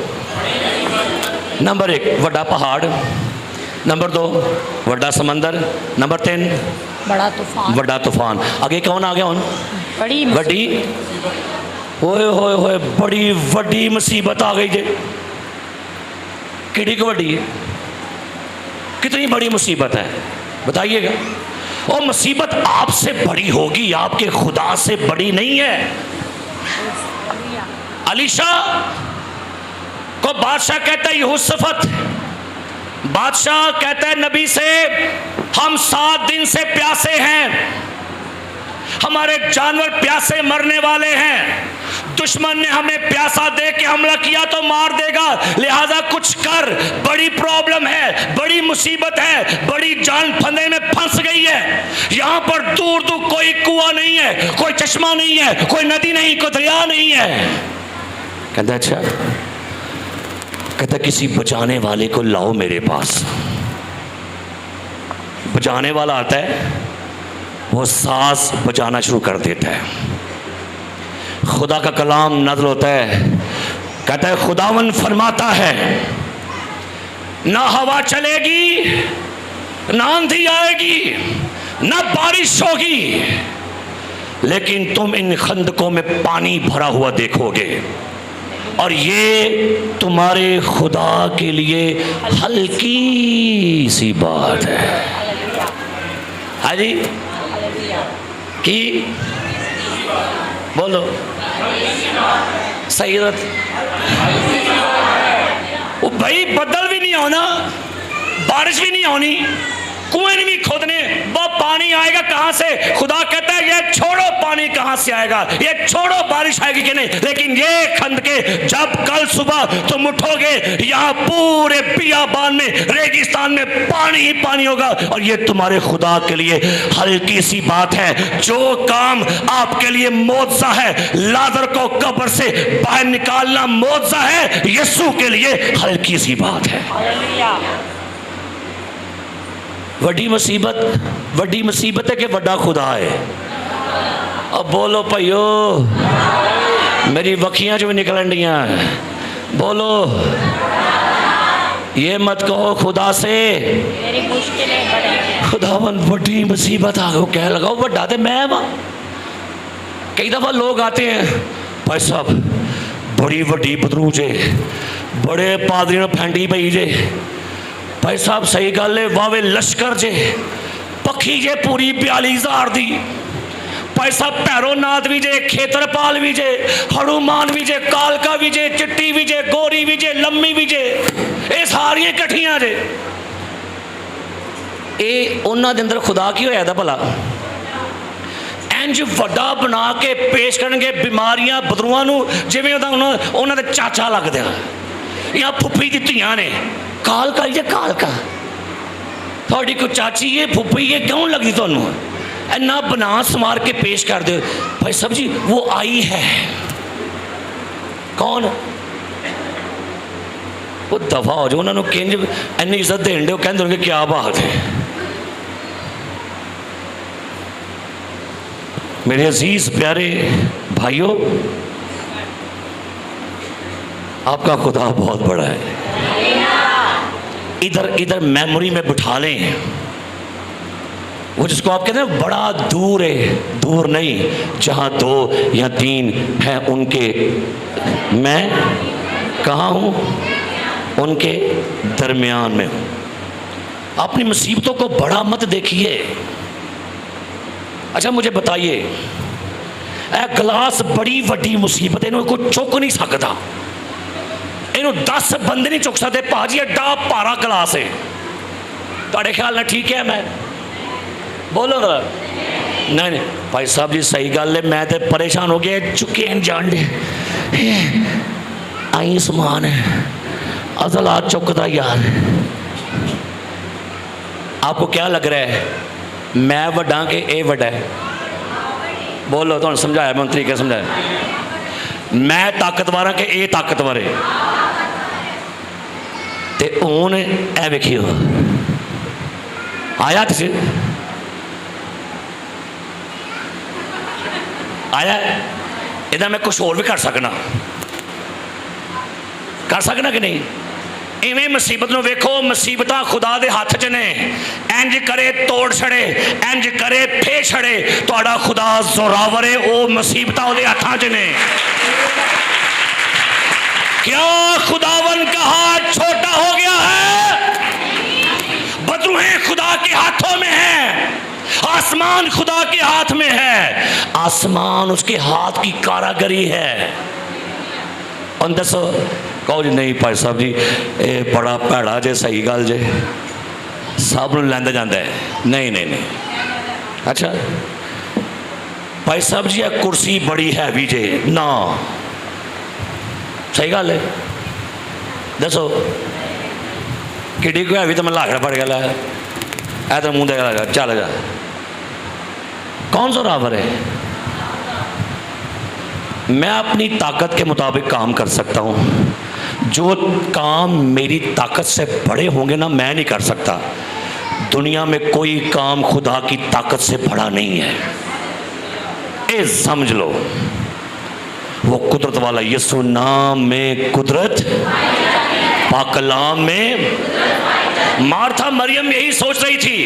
Speaker 1: नंबर 1 वड्डा पहाड़, नंबर 2 वड्डा समंदर, नंबर 3 बड़ा तूफान। आगे कौन आ गया? हूँ बड़ी, होए होए होए, बड़ी वड्डी मुसीबत आ गई जे। किड़ी को वड्डी है? कितनी बड़ी मुसीबत है बताइएगा। और मुसीबत आपसे बड़ी होगी, आपके खुदा से बड़ी नहीं है। अलीशा को बादशाह कहता है यहोशफत, बादशाह कहता है नबी से, हम 7 दिन से प्यासे हैं, हमारे जानवर प्यासे मरने वाले हैं, दुश्मन ने हमें प्यासा दे के हमला किया तो मार देगा, लिहाजा कुछ कर, बड़ी प्रॉब्लम है, बड़ी मुसीबत है, बड़ी जान फंदे में फंस गई है। यहाँ पर दूर दूर कोई कुआं नहीं है, कोई चश्मा नहीं है, कोई नदी नहीं, कोई दरिया नहीं है। कहता अच्छा, कहता किसी बचाने वाले को लाओ मेरे पास। बचाने वाला आता है, वो सांस बचाना शुरू कर देता है। खुदा का कलाम नाज़िल होता है, कहता है खुदावन फरमाता है, ना हवा चलेगी, ना आंधी आएगी, ना बारिश होगी, लेकिन तुम इन खंदकों में पानी भरा हुआ देखोगे, और ये तुम्हारे खुदा के लिए हल्की सी बात है। हाँ जी, की बोलो सईरत। वो भाई बदल भी नहीं आना, बारिश भी नहीं आनी, कुएं भी खोदने, वो पानी आएगा कहां से? खुदा कहता है ये छोड़ो पानी कहां से आएगा, ये छोड़ो बारिश आएगी कि नहीं, लेकिन ये खंद के जब कल सुबह तुम उठोगे यहाँ पूरे बियाबान में रेगिस्तान में पानी ही पानी होगा। और ये तुम्हारे खुदा के लिए हल्की सी बात है। जो काम आपके लिए मौजज़ा है, लाजर को कब्र से बाहर निकालना मौजज़ा है, यीशु के लिए हल्की सी बात है। वड्डी मुसीबत है कि वड्डा खुदा है। अब बोलो भाइयो, मेरी वखियां जो भी निकलन दियां, बोलो ये मत कहो खुदा से मेरी मुश्किलें बढ़ेंगी। खुदावन वड्डी मुसीबत आ गई, कह लगाओ वड्डा तो मैं वा। कई दफ़ा लोग आते हैं, भाई साहब बड़ी वड्डी बदरू जे, बड़े पादरी ने फैंडी पई जे, भाई साहब सही गल है, वावे लश्कर जे पखी जे पूरी 42,000 दी, भाई साहब भैरोनाथ भी जे, खेतरपाल भी जे, हनुमान भी जे, कालका भी जे, चिट्टी भी जे, गोरी भी जे, लम्मी भी जे, ये सारियां कट्ठियां जे। ये उन्हां दे अंदर खुदा की होया दा भला? इंज वड्डा बना के पेश करनगे बीमारियां बदरुआं नूं जिवें उन्हां दे चाचा लगदे आ या फुफ्फी दी धीआं ने। कालका ये कालका थोड़ी को चाची ये फुफ्फी ये क्यों लगती थानू? इन्ना बना समार के पेश कर दो। भाई साहब जी वो आई है, कौन? वो दफा हो जाओ, उन्होंने किंज इन्नी इज्जत देन दो, कहते होंगे क्या बात है। मेरे अजीज प्यारे भाइयों, आपका खुदा बहुत बड़ा है। इधर इधर मेमोरी में बिठा लें, वो जिसको आप कहते हैं बड़ा दूर है, दूर नहीं, जहाँ 2 या 3 हैं उनके मैं कहाँ हूँ, उनके दरमियान में हूँ। अपनी मुसीबतों को बड़ा मत देखिए। अच्छा मुझे बताइए, ए गिलास बड़ी वड्डी मुसीबत है, इन्हों कोई चुक नहीं सकता, इन्हों 10 बंदे नहीं चुक सकते। भाजी एडा भारा गिलास है, तुहाडे ख्याल ना ठीक है? मैं बोलो ना, नहीं भाई साहब जी सही गल है, मैं तो परेशान हो गया, चुके हैं जान दे आई समान है असल हाथ चुकता यार। आपको क्या लग रहा है, मैं वड्डा के ए वड्डा है? बोलो, तुहानू समझाया मैं तरीके समझाया। मैं ताकतवर हाँ कि ए ताकतवर है? ते हूँ ए वेखियो आया तुझे आया, इधर मैं कुछ और भी कर सकना कि नहीं? इवें मुसीबत नूं वेखो, मुसीबत खुदा दे हाथ च ने, इंज करे तोड़ छड़े, इंज करे फे छड़े। तुहाडा खुदा जोरावर है, वो मुसीबत उहदे हाथां च ने। क्या खुदावन का हाथ छोटा हो गया है? बदरूहें खुदा के हाथों में है, आसमान खुदा के हाथ में है, आसमान उसके हाथ की कारागरी है। और दसो कहो जी नहीं भाई साहब जी ये बड़ा भैड़ा जे, सही गल जे, सब नूं लैंदा जांदा है। नहीं नहीं नहीं, अच्छा भाई साहब जी यह कुर्सी बड़ी हैवी जे, ना सही गल है? दसो किड्डी को हैवी तो मैं लाखड़ा पड़ गया ऐ तो मुँह देगा चल जा। कौन सा रावर है? मैं अपनी ताकत के मुताबिक काम कर सकता हूँ, जो काम मेरी ताकत से बड़े होंगे ना मैं नहीं कर सकता। दुनिया में कोई काम खुदा की ताकत से बड़ा नहीं है, ये समझ लो। वो कुदरत वाला यीशु नाम में कुदरत, पाकलाम में। मार्था मरियम यही सोच रही थी,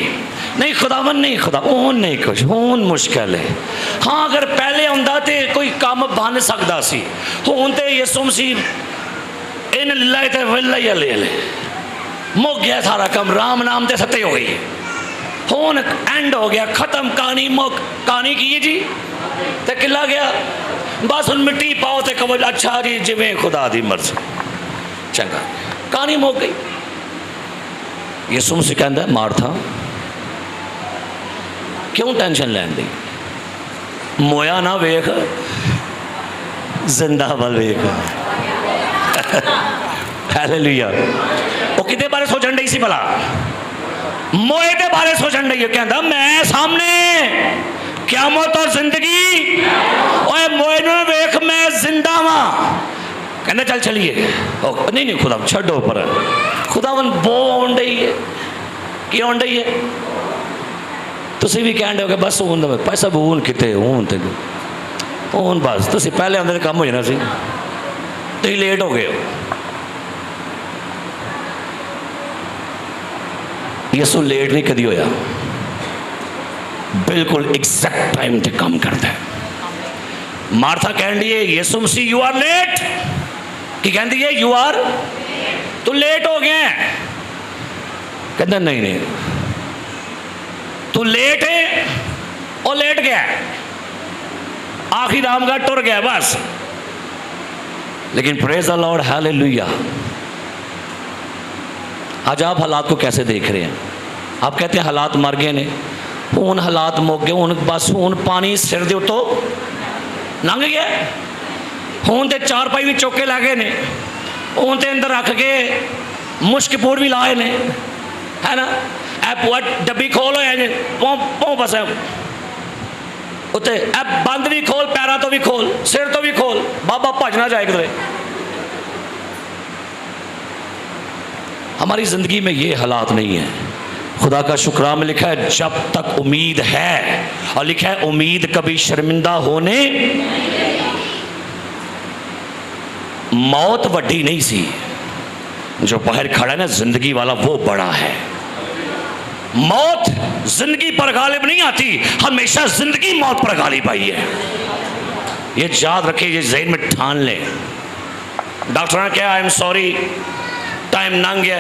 Speaker 1: नहीं खुदावन नहीं, खुदा ओन नहीं, कुछ ओन मुश्किल है। हाँ अगर पहले आंदा तो कोई काम बन सकता सी, हुण ते यीशु मसीह इन लीला ते वेला ही ले मुक गया सारा काम, राम नाम ते सत्य हो गई। हुण एंड हो गया, खत्म कहानी, मुक कहानी की है जी, तो किला गया बस हुण मिट्टी पाओ तो कहो अच्छा जी जिवें खुदा दी मर्जी, चंगा कहानी मुक गई। यीशु मसीह कहता है मार्था क्यों टेंशन लैन दी, मोया ना वेख जिंदा वल वेख। हालेलुया। वो किदे बारे सोचन डई सी भला, मोए दे बारे सोचन डई, कहता मैं सामने क़यामत और जिंदगी, ओए मोए नूं वेख मैं जिंदा वां। कहना चल चलिए, नहीं नहीं खुदा छड्डो पर, खुदावन बो आउण डई है, की आउण डई है, तुसीं भी कहण डे हो बस हुण पैसा हूण किते हुण ते हुण बस तुसीं पहले आंदे काम हो जाना सी, तुसीं लेट हो गए हो। यीशु लेट नहीं कदी होया, बिल्कुल एग्जैक्ट टाइम ते काम करता है। मार्था कहन दी है यीशु मसीह यू आर लेट, की कहती है यू आर, तू लेट हो गया। कहता नहीं नहीं तू लेट है और लेट गया, आखिरी राम का टुर गया बस। लेकिन प्रेज द लॉर्ड, हालेलुया। आज आप हालात को कैसे देख रहे हैं? आप कहते हैं हालात मर गए ने, हुण हालात मुक गए, हुण बस हुण पानी सिर दे उत्तों लंघ गया, हुण ते चार पाई भी चौके लै गए ने, हुण ते अंदर रख के मुश्कपूर भी लाए ने, है ना, ए पुआ डब्बी खोल होया जे पौ बस उत्ते ए बंद भी खोल, पैरों तो भी खोल, सिर तो भी खोल, बाबा भजना जाए किधरे। हमारी ज़िंदगी में ये हालात नहीं है। खुदा का शुक्राना में लिखा है जब तक उम्मीद है, और लिखा है उम्मीद कभी शर्मिंदा होने, मौत वड्डी नहीं सी, जो बाहर खड़ा है ना जिंदगी वाला वो बड़ा है। मौत जिंदगी पर गालिब नहीं आती, हमेशा जिंदगी मौत पर गालिब आई है। ये याद रखिए, ये ज़हन में ठान ले। डॉक्टर ने कहा आई एम सॉरी, टाइम लंघ गया,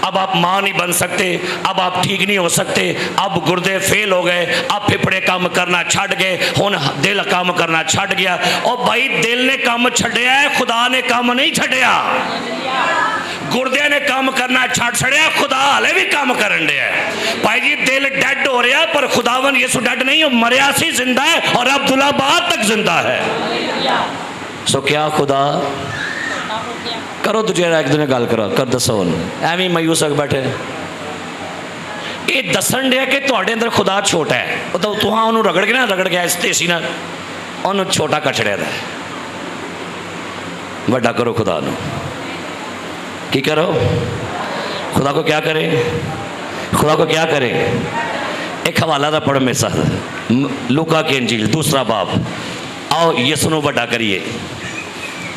Speaker 1: अब आप मां नहीं बन सकते, अब आप ठीक नहीं हो सकते, अब गुर्दे फेल हो गए, अब फेफड़े काम करना छड़ गए, हुण दिल काम करना छड़ गया। और भाई दिल ने काम छड़िया है, खुदा ने काम नहीं छड़िया। गुर्दे ने काम करना छड़ छड़िया, खुदा हाले भी काम करन दिया है। भाई जी दिल डेड हो रहा, पर खुदावन यीशु डेड नहीं, वो मरिया सी जिंदा है, और अब्दुल्लाबाद तक जिंदा है। सो क्या खुदा करो तुझे एक दिन गल करो कर दसो, एवं मायूस होकर बैठे ये दसन दिया कि तुहाडे अंदर खुदा छोटा है, तो तुहां उन्होंने रगड़ के ना रगड़ गया इस तेसी ना उन्होंने छोटा कर छड़िया है। बड़ा करो खुदा नूं, की करो खुदा को, क्या करे खुदा को, क्या करे। एक हवाला था पढ़ो मेरे साथ, लूका की इंजील दूसरा बाब, आओ यीशु नूं बड़ा करिए।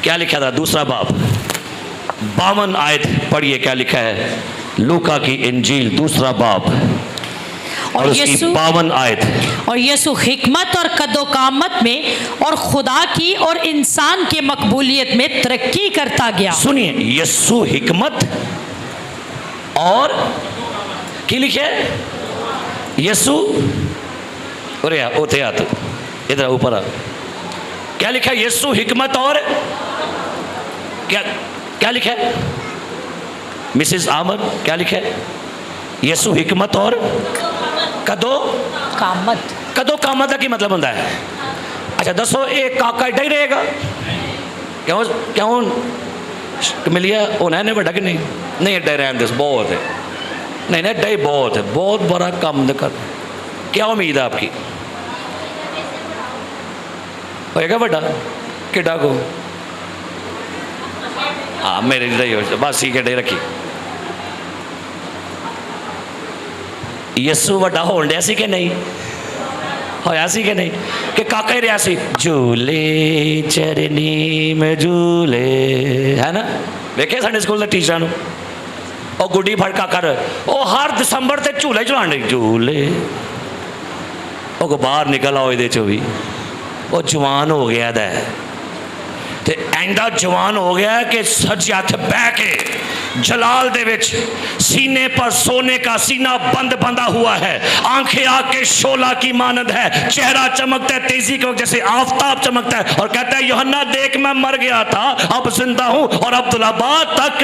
Speaker 1: क्या लिखा था? दूसरा बाब 52 आयत पढ़िए, क्या लिखा है? लूका की इंजील दूसरा बाब और उसकी 52 आयत।
Speaker 2: और यीशु हिकमत और कद्दोकामत में और खुदा की और इंसान के मकबूलियत में तरक्की करता गया।
Speaker 1: सुनिए, यीशु हिकमत और की लिखे, यीशु अरे उठे हाथ इधर ऊपर, क्या लिखा है? यीशु हिकमत और क्या क्या लिखा है? मिसेस आमर क्या लिखा है? यीशु हिकमत और कदो
Speaker 2: कामत।
Speaker 1: कदो कामत का की मतलब होता है? अच्छा दसो, एक काका एडा ही रहेगा? क्यों क्यों मिलिया होना है बड़ा कि नहीं? नहीं एडा ही रहन दे, बहुत है, नहीं नहीं एडा ही बहुत है, बहुत बड़ा काम कर। क्या उम्मीद है आपकी? होएगा बड़ा किडा को? हाँ मेरे ही बस ठीक है, रखी। यीशु वड्डा होण दिया सी कि नहीं? होया सी कि नहीं? कि काका ही रहा सी, झूले चरनी में झूले, है ना? देखे संडे स्कूल के टीचर नूं, और गुड्डी फड़ काका वो हर दिसंबर ते झूले चलाण दे, झूले वो बाहर निकल आओ ये भी, वो जवान हो गया है, ਤੇ ਐਂਦਾ जवान हो गया कि सज्जे हथ बह के जलाल दे विच सीने पर सोने का सीना बंद बंधा हुआ है, आंखें आग के शोला की मानद है, चेहरा चमकता है तेजी के वक्त जैसे आफताब चमकता है, और कहता है यूहन्ना देख मैं मर गया था अब जिंदा हूं और अब्दुल्लाबाद तक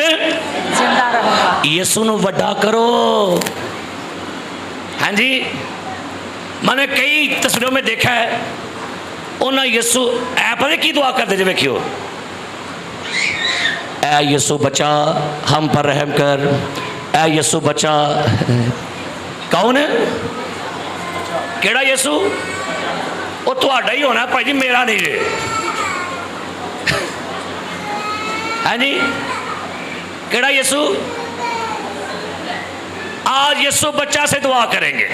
Speaker 2: जिंदा रहूंगा।
Speaker 1: यीशु नु वड्डा करो। हाँ जी, मैंने कई तस्वीरों में देखा है उन्हें यीशु ऐ पता की दुआ करते जे वेखियो, ऐ यीशु बचा हम पर रहम कर, ऐ यीशु बचा। कौन है? केड़ा यीशु? वो तुहाडा ही होना भाई जी, मेरा नहीं जे। है जी, केड़ा यीशु? आज यीशु बच्चा से दुआ करेंगे।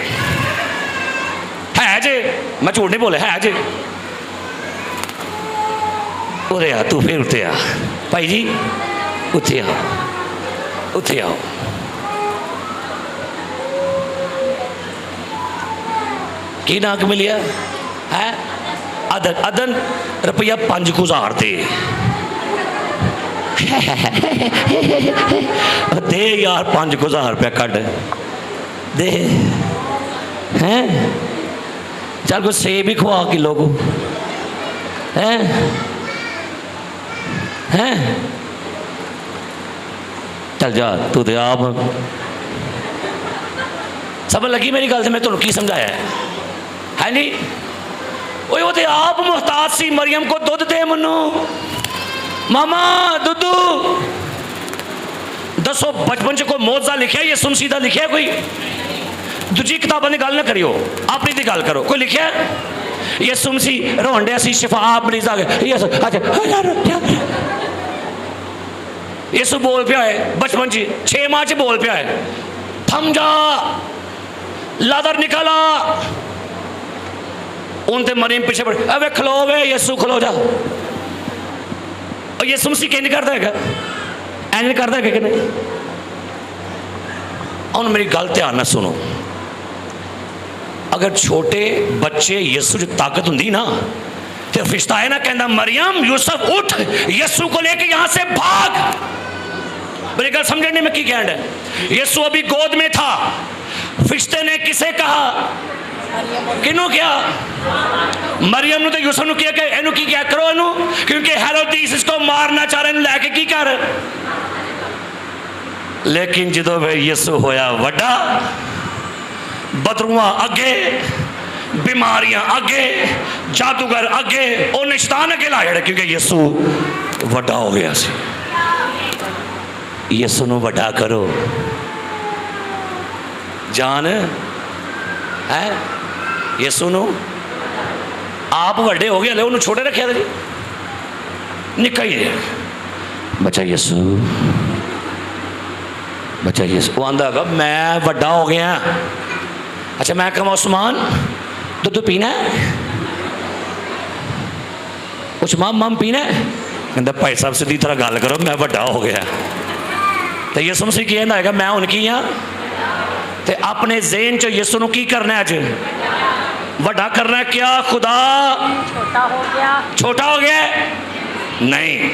Speaker 1: है जे, मैं झूठ नहीं बोले, है जे। उरे आ तू, फिर उठे आ भाई जी, उठे आओ, उठे आओ। की नाक मिलिया है? अदन अदन रुपया 5,000 दे यार, 5,000 रुपया कट दे। हैं चल कोई सेब ही खुआ किलो को। हैं हैं चल जा तू तो आप समझ लगी मेरी गल से, मैं तुहानू की समझाया है नहीं? वो तो आप मुहताज सी मरियम को दुध दे मनु, मामा दुद्धू। दसो बचपन च कोई मौजा लिखा ये सुनसीदा लिखा कोई? दूजी किताबों की गल ना करियो, अपनी की गल करो। कोई लिखा ये सुनसी रोन डे सी शिफा मरीज आ गए, यीशु बोल पिया है बचपन च 6 माह च बोल पिया है, थम जा लादर निकला। उन ते मरीम पीछे पड़े, अबे खलो वे यीशु खलो जा। और यीशु मसीह नहीं करता है, ऐन करता है कि नहीं? और मेरी गल ध्यान न सुनो, अगर छोटे बच्चे यीशु की ताकत होंगी ना तो फिश्ता है ना कहना मरियम यूसुफ उठ, यीशु को लेके यहां से भाग। मेरी गल समझने में की कहना है? यीशु अभी गोद में था, फिश्ते ने किसे कहा? किनू क्या? मरियम ने तो यूसुफ ने किया कि इनू की क्या करो इनू, क्योंकि हेरोदीस इसको मारना चाह रहे हैं, लैके की कर। लेकिन जो वे यीशु होया वड्डा, बदरुआ अगे, बीमारियां अगे, जादूगर अगे, और निशान अगे ला जड़े, क्योंकि यीशु वड्डा हो गया सी। यीशु नू वड्डा करो। जान है यीशु नू आप वड्डे हो गए, हले उन्होंने छोटे रखे जी, निक्का ही है बच्चा यीशु, बच्चा यीशु। वो आंदा है मैं वड्डा हो गया। अच्छा मैं कमा उस्मान दुध पीना है, उस्मान मम पीना है? कहता भाई साहब सीधी तरह गल करो, मैं वड्डा हो गया। तो यीशु मसीह कहता है मैं हुण की हाँ, तो अपने ज़हन च यीशु नू की करना है? अज वड्डा करना है क्या? खुदा छोटा हो गया, छोटा हो गया नहीं।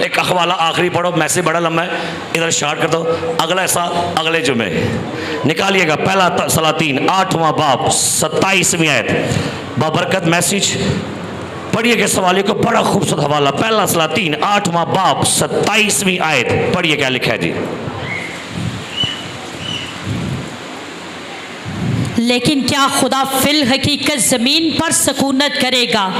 Speaker 1: एक हवाला आखिरी पढ़ो, मैसेज बड़ा लंबा है, इधर स्टार्ट कर दो। अगला हिस्सा अगले जुमे निकालिएगा। पहला सलातीन 8वां बाब 27वीं आयत, बाबरकत मैसेज पढ़िएगा। सवालियों को बड़ा खूबसूरत हवाला, पहला सलातीन 8वां बाब 27वीं आयत पढ़िए, क्या लिखा है जी?
Speaker 2: लेकिन क्या खुदा फिल हकीकत ज़मीन पर सकूनत करेगा?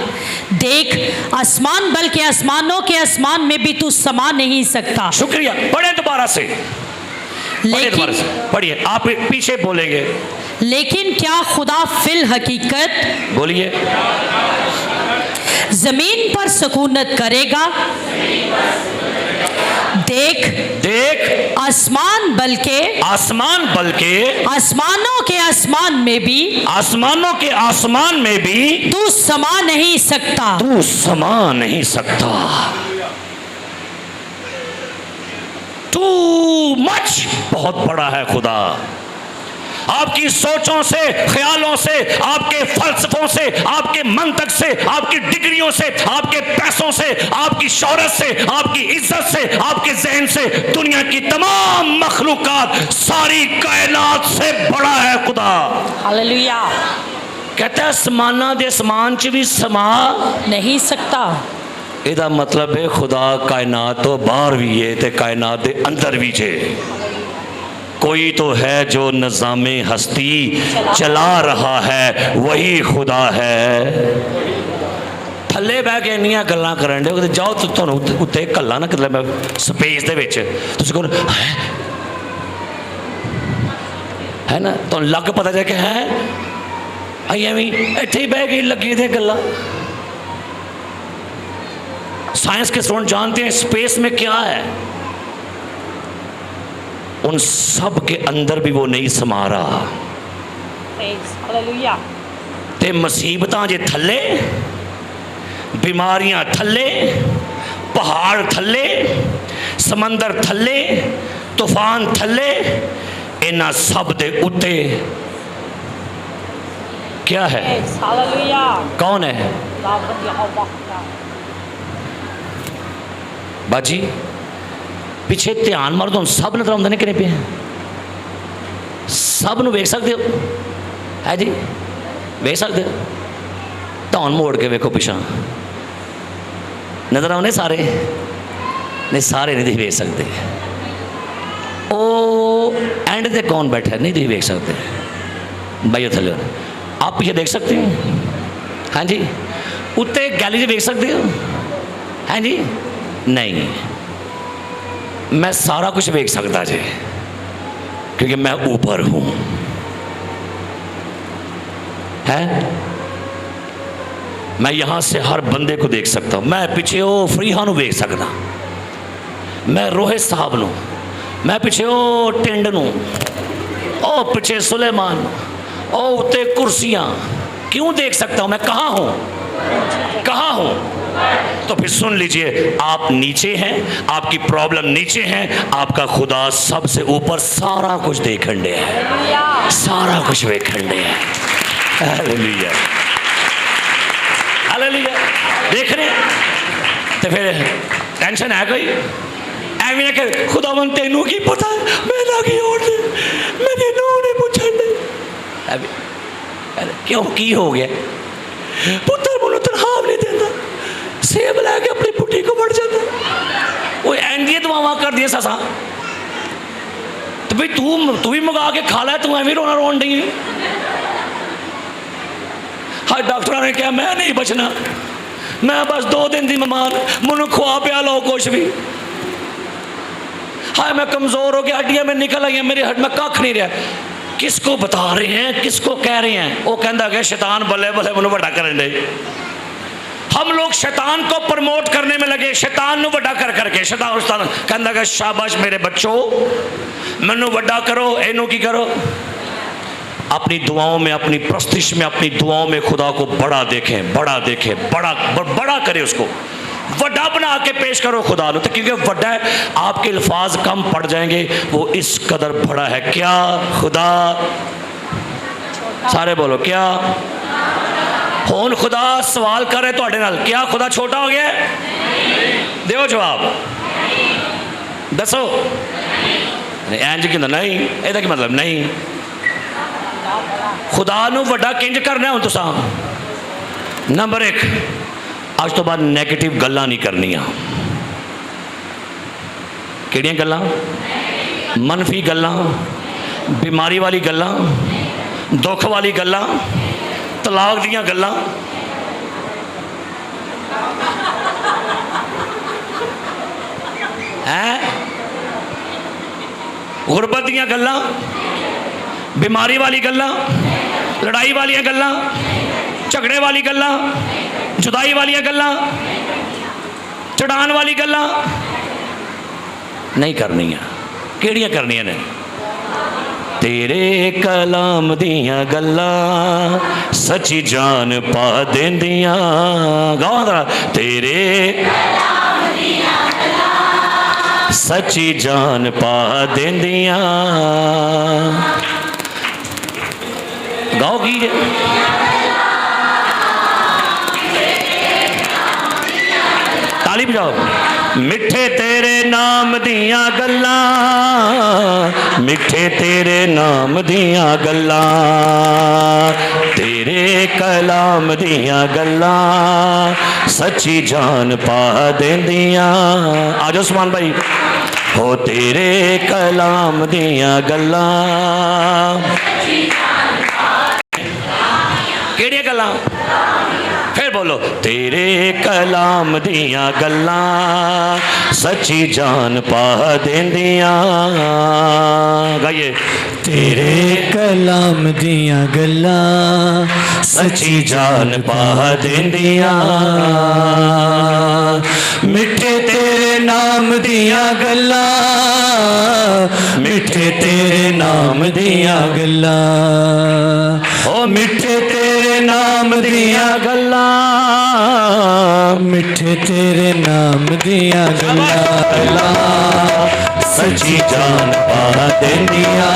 Speaker 2: देख आसमान, बल्कि आसमानों के आसमान में भी तू समा नहीं सकता।
Speaker 1: शुक्रिया। पढ़े दोबारा से, पढ़िए, आप पीछे बोलेंगे।
Speaker 2: लेकिन क्या खुदा फिल हकीकत,
Speaker 1: बोलिए,
Speaker 2: जमीन पर सकूनत करेगा? देख
Speaker 1: देख
Speaker 2: आसमान, बल्कि आसमानों के आसमान में भी,
Speaker 1: आसमानों के आसमान में भी
Speaker 2: तू समा नहीं सकता,
Speaker 1: तू समा नहीं सकता। टू मच, बहुत बड़ा है खुदा। आपकी सोचों से, ख्यालों से, आपके फलसफों से, आपके मंतक से, आपकी डिग्रियों से, आपके पैसों से, आपकी शोहरत से, आपकी इज्जत से, आपके जहन से, दुनिया की तमाम मखलूकात, सारी कायनात से बड़ा है खुदा।
Speaker 2: हालेलुया।
Speaker 1: कहता है समाना दे समान च भी समा
Speaker 2: नहीं सकता।
Speaker 1: ਇਹਦਾ मतलब है खुदा कायनात तो बाहर भी है ते कायनात दे अंदर भी जे। कोई तो है जो निज़ामे हस्ती चला रहा है, वही खुदा है। थल्ले बह के इन्नियां गल्लां करन दे, जाओ तुहानूं उत्ते गल्लां ना कर मैं स्पेस दे विच तुसीं कहो है ना, तुहानूं लग पता जाए कि है आई एवं इत्थे ही बह के लगी दे गल्लां। साइंस के स्टूडेंट जानते हैं स्पेस में क्या है, उन सब के अंदर भी वो नहीं समा रहा।
Speaker 2: हालेलुया।
Speaker 1: ते मुसीबतां जे थल्ले, बीमारियां थल्ले, पहाड़ थल्ले, समंदर थल्ले, तूफान थल्ले, इन्हां सब दे उत्ते क्या है?
Speaker 2: हालेलुया।
Speaker 1: कौन है? बाजी पिछे ध्यान मारो तो सब नजर आते हैं कि नहीं पे, सब नूं वेख सकते हो है जी, वेख सकते हो। धौन मोड़ के वेखो पिछा नजर आने सारे? नहीं, सारे नहीं देख सकते। ओ एंड ते कौन बैठा नहीं देख सकते भाई थले। आप पीछे देख सकते हो हाँ जी, उत्ते गैलरी देख सकते हो हाँ जी। नहीं, मैं सारा कुछ देख सकता जी, क्योंकि मैं ऊपर हूं है। मैं यहां से हर बंदे को देख सकता हूं। मैं पीछे ओ फरीहा नूं देख सकता, मैं रोहित साहब नूं, मैं पीछे ओ टिंड नूं, ओ पीछे सुलेमान, ओ उत्ते कुर्सियां क्यों देख सकता हूं? मैं कहां हूं, कहां हूं? तो फिर सुन लीजिए, आप नीचे हैं, आपकी प्रॉब्लम नीचे है, आपका खुदा सबसे ऊपर सारा कुछ देखने है, सारा कुछ देखने है। Hallelujah, hallelujah. देख रहे हैं तो फिर टेंशन है कोई? एवं कि खुदावन तेनू की पता मेरा की और मेरे नहीं पूछने क्यों की हो गया पुत्र बोलो तनख्वाह नहीं देता, सेब लैके अपनी पुट्ठी को बढ़ जाता, वो एंडिया दुआवां कर दिया ससा। तो भाई तू भी मंगा के खा ला, तू एवं रोना रोन डी। हाँ डॉक्टर ने कहा मैं नहीं बचना, मैं बस 2 दिन की बीमार, मैनू खुआ पिया लो कुछ भी। हाँ मैं कमज़ोर हो गया, हड्डियां में निकल आई, मेरे हड्ड में कख नहीं रहा। किसको बता रहे हैं, किसको कह रहे हैं? वो कहता है शैतान बल्ले बल्ले मैनू बड़ा करने दे। हम लोग शैतान को प्रमोट करने में लगे, शैतान नू बड़ा कर करके। शैतान उस्ताद कहता है शाबाश मेरे बच्चों, मैनू बड़ा करो, इनू की करो। अपनी दुआओं में, अपनी प्रस्तिश में, अपनी दुआओं में खुदा को बड़ा देखें, बड़ा देखें, बड़ा करे, उसको वड्डा बना के पेश करो खुदा नु। तो क्योंकि वड्डा है, आपके अल्फाज कम पड़ जाएंगे, वो इस कदर बड़ा है। क्या खुदा? सारे बोलो क्या? हुण खुदा सवाल कर रहे तुहाडे नाल, क्या खुदा छोटा हो गया? देओ जवाब, दसो। इंज कि नहीं, ਇਹਦਾ ਕੀ मतलब नहीं। खुदा नू वड्डा किंज करना हुण तुसां? नंबर 1, आज तो बाद नैगेटिव गल्लां नहीं करनियां। किहड़ियां गल्लां? मनफी गल्लां, बीमारी वाली गल्लां, दुख वाली गल्लां, तलाक दियां गल्लां। हैं गुरबत दियां गल्लां, बीमारी वाली गल्लां, लड़ाई वाली गल्लां, झगड़े वाली गल्लां, जुदाई वाली गल्लां, चढ़ान वाली गल्लां नहीं करनियां। किहड़ियां करनियां ने? तेरे कलाम दियां गल्लां सच्ची जान पा देंदियां। गाओ तेरे सच्ची जान पा देंदियां। गाओ की है ताली बजाओ। मिठे तेरे नाम दियां गल्लां, मिठे तेरे नाम दियां गल्लां, तेरे कलाम दियां गल्लां सच्ची जान पा देंदियां। आज उस्मान भाई हो तेरे कलाम दियां गल्लां केड़ियां गल्लां फिर बोलो तेरे कलाम दियां गल्लां सच्ची जान पा देंदियां। गाइए
Speaker 3: तेरे कलाम दियां गल्लां
Speaker 1: सच्ची जान पा देंदियां।
Speaker 3: मिठे तेरे नाम दियां गल्लां, मिठे तेरे नाम दियां गल्लां,
Speaker 1: ओ मिठे तेरे नाम दियां गल्लां,
Speaker 3: मिठे तेरे नाम दियां गल्लां
Speaker 1: सच्ची जान पा देंदियां।